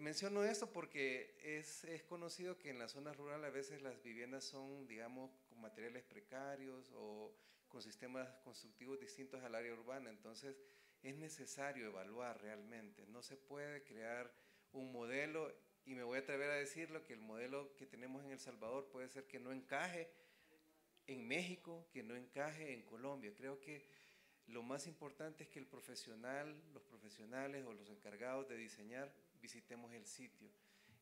Menciono esto porque es conocido que en la zona rural a veces las viviendas son, digamos, con materiales precarios o con sistemas constructivos distintos al área urbana. Entonces es necesario evaluar realmente. No se puede crear un modelo, y me voy a atrever a decirlo, que el modelo que tenemos en El Salvador puede ser que no encaje en México, que no encaje en Colombia. Creo que lo más importante es que los profesionales o los encargados de diseñar visitemos el sitio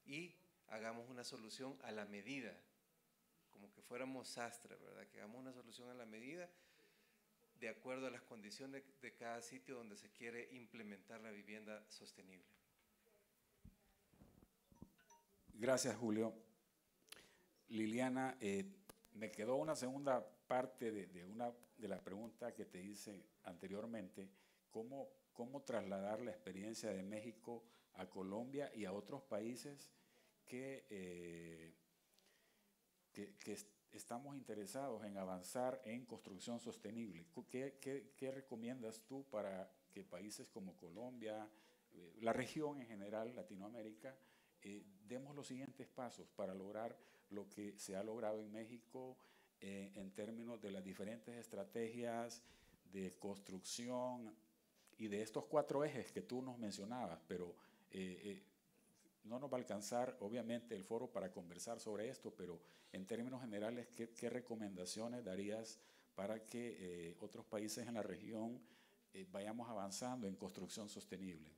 y hagamos una solución a la medida, como que fuéramos sastre, ¿verdad? Que hagamos una solución a la medida de acuerdo a las condiciones de cada sitio donde se quiere implementar la vivienda sostenible. Gracias, Julio. Liliana, me quedó una segunda parte de la pregunta que te hice anteriormente. ¿Cómo trasladar la experiencia de México a Colombia y a otros países que estamos interesados en avanzar en construcción sostenible. ¿Qué recomiendas tú para que países como Colombia, la región en general, Latinoamérica, demos los siguientes pasos para lograr lo que se ha logrado en México en términos de las diferentes estrategias de construcción y de estos 4 ejes que tú nos mencionabas? Pero no nos va a alcanzar, obviamente, el foro para conversar sobre esto, pero en términos generales, ¿qué recomendaciones darías para que otros países en la región vayamos avanzando en construcción sostenible?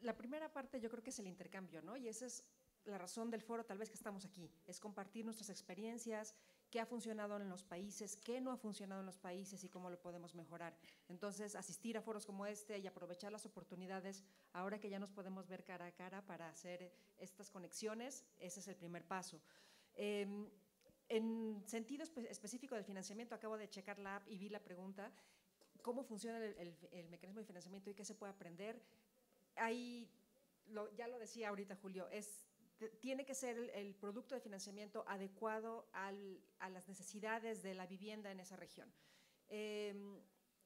La primera parte yo creo que es el intercambio, ¿no? Y esa es la razón del foro tal vez que estamos aquí, es compartir nuestras experiencias, qué ha funcionado en los países, qué no ha funcionado en los países y cómo lo podemos mejorar. Entonces, asistir a foros como este y aprovechar las oportunidades, ahora que ya nos podemos ver cara a cara para hacer estas conexiones, ese es el primer paso. En sentido específico del financiamiento, acabo de checar la app y vi la pregunta, ¿cómo funciona el mecanismo de financiamiento y qué se puede aprender? Ahí, ya lo decía ahorita Julio, tiene que ser el producto de financiamiento adecuado a las necesidades de la vivienda en esa región.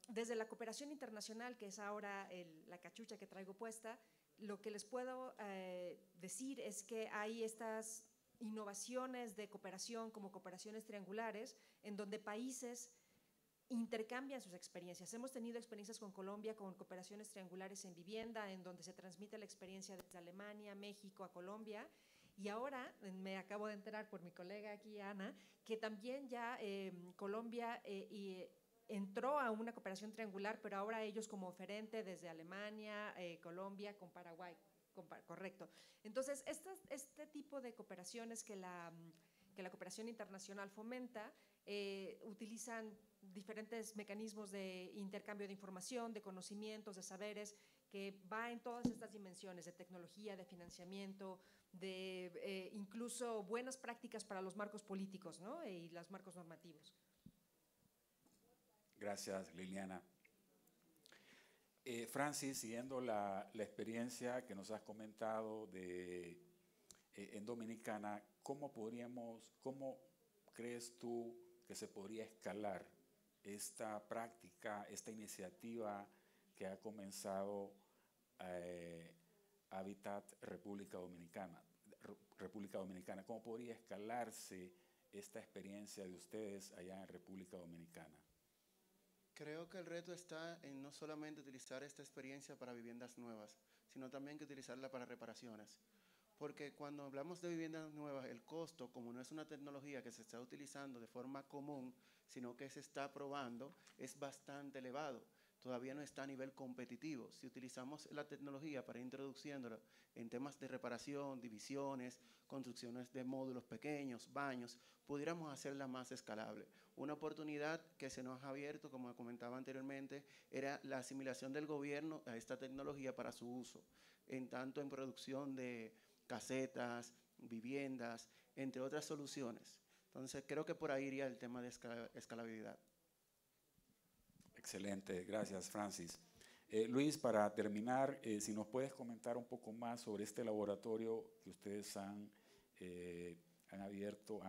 Desde la cooperación internacional, que es ahora la cachucha que traigo puesta, lo que les puedo decir es que hay estas innovaciones de cooperación como cooperaciones triangulares, en donde países intercambian sus experiencias. Hemos tenido experiencias con Colombia con cooperaciones triangulares en vivienda, en donde se transmite la experiencia desde Alemania, México a Colombia. Y ahora me acabo de enterar por mi colega aquí, Ana, que también ya Colombia entró a una cooperación triangular, pero ahora ellos como oferente desde Alemania, Colombia con Paraguay. Correcto. Entonces, este tipo de cooperaciones que la cooperación internacional fomenta utilizan diferentes mecanismos de intercambio de información, de conocimientos, de saberes, que va en todas estas dimensiones de tecnología, de financiamiento, de incluso buenas prácticas para los marcos políticos, ¿no? Y los marcos normativos. Gracias, Liliana. Francis, siguiendo la experiencia que nos has comentado en Dominicana, ¿cómo crees tú que se podría escalar esta práctica, esta iniciativa que ha comenzado Habitat República Dominicana? ¿Cómo podría escalarse esta experiencia de ustedes allá en República Dominicana? Creo que el reto está en no solamente utilizar esta experiencia para viviendas nuevas, sino también que utilizarla para reparaciones. Porque cuando hablamos de viviendas nuevas, el costo, como no es una tecnología que se está utilizando de forma común, sino que se está probando, es bastante elevado. Todavía no está a nivel competitivo. Si utilizamos la tecnología para introduciéndola en temas de reparación, divisiones, construcciones de módulos pequeños, baños, pudiéramos hacerla más escalable. Una oportunidad que se nos ha abierto, como comentaba anteriormente, era la asimilación del gobierno a esta tecnología para su uso, tanto en producción de casetas, viviendas, entre otras soluciones. Entonces, creo que por ahí iría el tema de escalabilidad. Excelente, gracias, Francis. Luis, para terminar, si nos puedes comentar un poco más sobre este laboratorio que ustedes han abierto,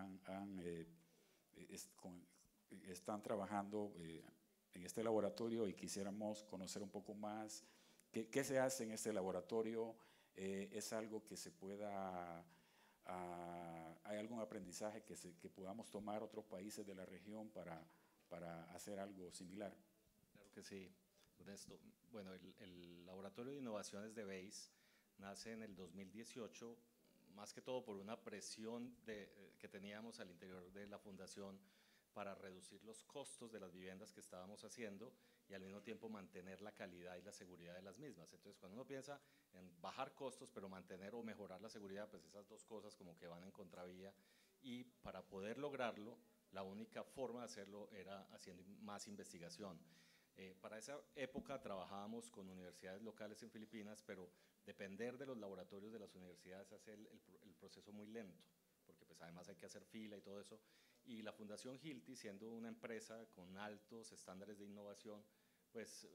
están trabajando en este laboratorio y quisiéramos conocer un poco más qué se hace en este laboratorio. ¿Es algo que se pueda, hay algún aprendizaje que podamos tomar otros países de la región para hacer algo similar? Claro que sí, Ernesto. Bueno, el Laboratorio de Innovaciones de BASE nace en el 2018, más que todo por una presión que teníamos al interior de la fundación para reducir los costos de las viviendas que estábamos haciendo y al mismo tiempo mantener la calidad y la seguridad de las mismas. Entonces, cuando uno piensa en bajar costos, pero mantener o mejorar la seguridad, pues esas dos cosas como que van en contravía, y para poder lograrlo, la única forma de hacerlo era haciendo más investigación. Para esa época trabajábamos con universidades locales en Filipinas, pero depender de los laboratorios de las universidades hace el proceso muy lento, porque pues además hay que hacer fila y todo eso. Y la Fundación Hilti, siendo una empresa con altos estándares de innovación, pues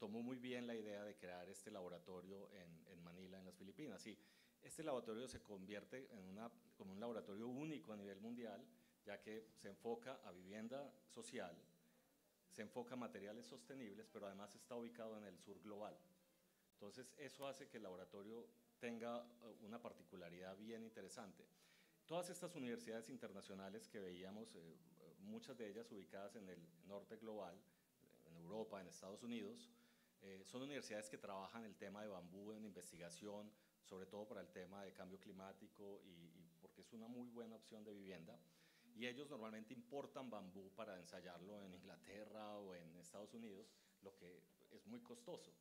tomó muy bien la idea de crear este laboratorio en Manila, en las Filipinas. Y este laboratorio se convierte como un laboratorio único a nivel mundial, ya que se enfoca a vivienda social, se enfoca a materiales sostenibles, pero además está ubicado en el sur global. Entonces, eso hace que el laboratorio tenga una particularidad bien interesante. Todas estas universidades internacionales que veíamos, muchas de ellas ubicadas en el norte global, en Europa, en Estados Unidos, son universidades que trabajan el tema de bambú en investigación, sobre todo para el tema de cambio climático y porque es una muy buena opción de vivienda. Y ellos normalmente importan bambú para ensayarlo en Inglaterra o en Estados Unidos, lo que es muy costoso.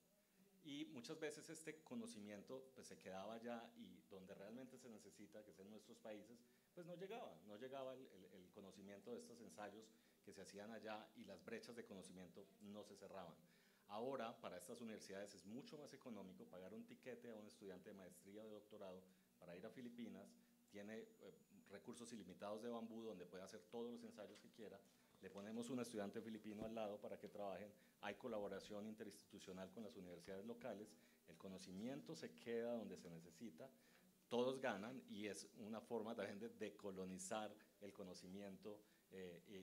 Y muchas veces este conocimiento pues, se quedaba allá y donde realmente se necesita, que es en nuestros países, pues no llegaba el conocimiento de estos ensayos que se hacían allá y las brechas de conocimiento no se cerraban. Ahora, para estas universidades es mucho más económico pagar un tiquete a un estudiante de maestría o de doctorado para ir a Filipinas, tiene recursos ilimitados de bambú donde puede hacer todos los ensayos que quiera, le ponemos un estudiante filipino al lado para que trabajen, hay colaboración interinstitucional con las universidades locales, el conocimiento se queda donde se necesita, todos ganan y es una forma también de decolonizar el conocimiento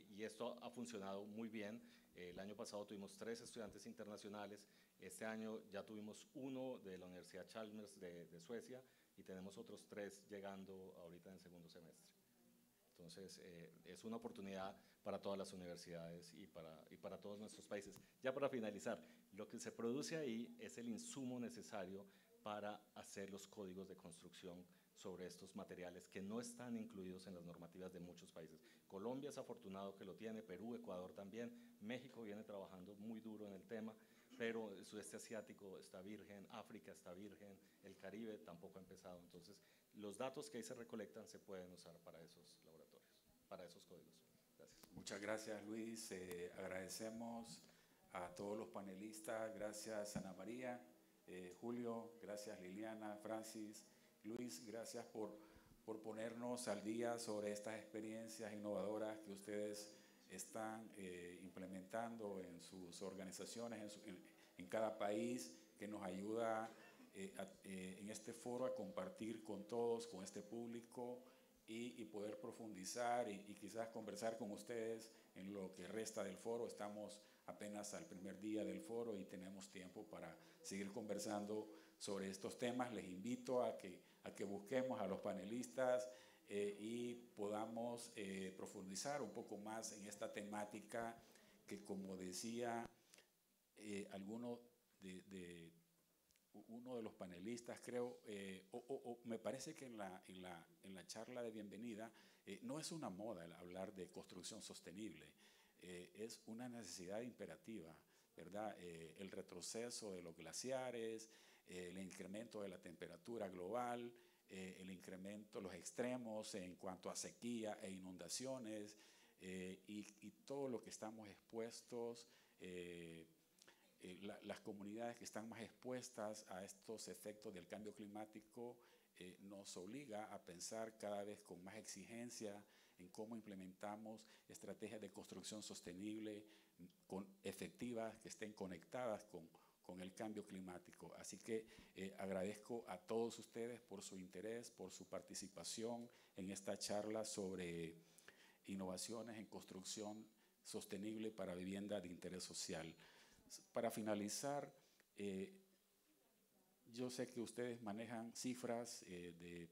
y esto ha funcionado muy bien. El año pasado tuvimos 3 estudiantes internacionales, este año ya tuvimos 1 de la Universidad Chalmers de Suecia y tenemos otros 3 llegando ahorita en el segundo semestre. Entonces, es una oportunidad para todas las universidades y para todos nuestros países. Ya para finalizar, lo que se produce ahí es el insumo necesario para hacer los códigos de construcción sobre estos materiales que no están incluidos en las normativas de muchos países. Colombia es afortunado que lo tiene, Perú, Ecuador también, México viene trabajando muy duro en el tema, pero el sudeste asiático está virgen, África está virgen, el Caribe tampoco ha empezado. Entonces, los datos que ahí se recolectan se pueden usar para esos laboratorios, para esos códigos. Gracias. Muchas gracias, Luis. Agradecemos a todos los panelistas. Gracias, Ana María. Julio, gracias, Liliana, Francis. Luis, gracias por ponernos al día sobre estas experiencias innovadoras que ustedes están implementando en sus organizaciones, en cada país, que nos ayuda en este foro a compartir con todos, con este público y poder profundizar y quizás conversar con ustedes en lo que resta del foro. Estamos apenas al primer día del foro y tenemos tiempo para seguir conversando sobre estos temas. Les invito a que busquemos a los panelistas y podamos profundizar un poco más en esta temática que, como decía uno de los panelistas, creo, me parece que en la charla de bienvenida, no es una moda el hablar de construcción sostenible, es una necesidad imperativa, ¿verdad? El retroceso de los glaciares, el incremento de la temperatura global, el incremento, los extremos en cuanto a sequía e inundaciones y todo lo que estamos expuestos, las comunidades que están más expuestas a estos efectos del cambio climático nos obliga a pensar cada vez con más exigencia en cómo implementamos estrategias de construcción sostenible, efectivas, que estén conectadas con el cambio climático. Así que agradezco a todos ustedes por su interés, por su participación en esta charla sobre innovaciones en construcción sostenible para vivienda de interés social. Para finalizar, yo sé que ustedes manejan cifras de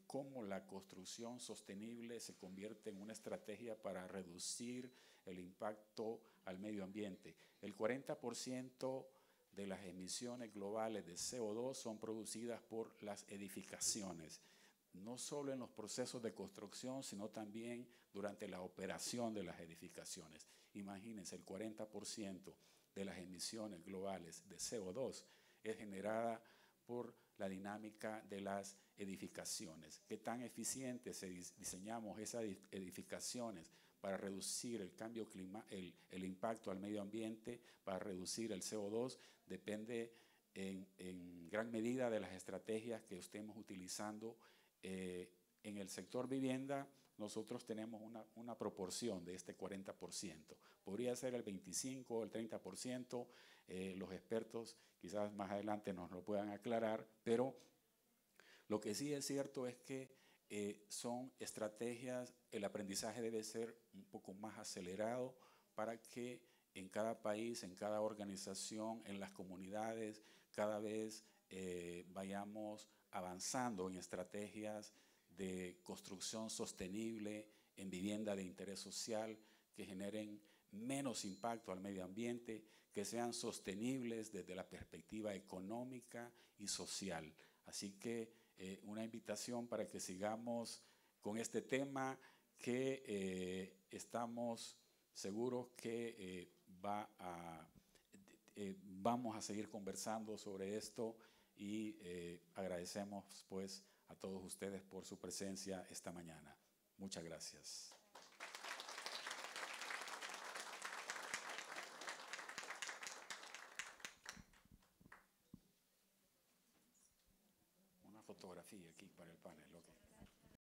cómo la construcción sostenible se convierte en una estrategia para reducir el impacto al medio ambiente. El 40% de las emisiones globales de CO2 son producidas por las edificaciones, no solo en los procesos de construcción, sino también durante la operación de las edificaciones. Imagínense, el 40% de las emisiones globales de CO2 es generada por la dinámica de las edificaciones. ¿Qué tan eficientes diseñamos esas edificaciones para reducir el impacto al medio ambiente, para reducir el CO2? Depende en gran medida de las estrategias que estemos utilizando en el sector vivienda nosotros tenemos una proporción de este 40%. Podría ser el 25 o el 30%, los expertos quizás más adelante nos lo puedan aclarar, pero lo que sí es cierto es que son estrategias, el aprendizaje debe ser un poco más acelerado para que en cada país, en cada organización, en las comunidades, cada vez vayamos avanzando en estrategias de construcción sostenible, en vivienda de interés social, que generen menos impacto al medio ambiente, que sean sostenibles desde la perspectiva económica y social. Así que una invitación para que sigamos con este tema que estamos seguros que vamos a seguir conversando sobre esto y agradecemos pues a todos ustedes por su presencia esta mañana. Muchas gracias. Una fotografía aquí para el panel, ok.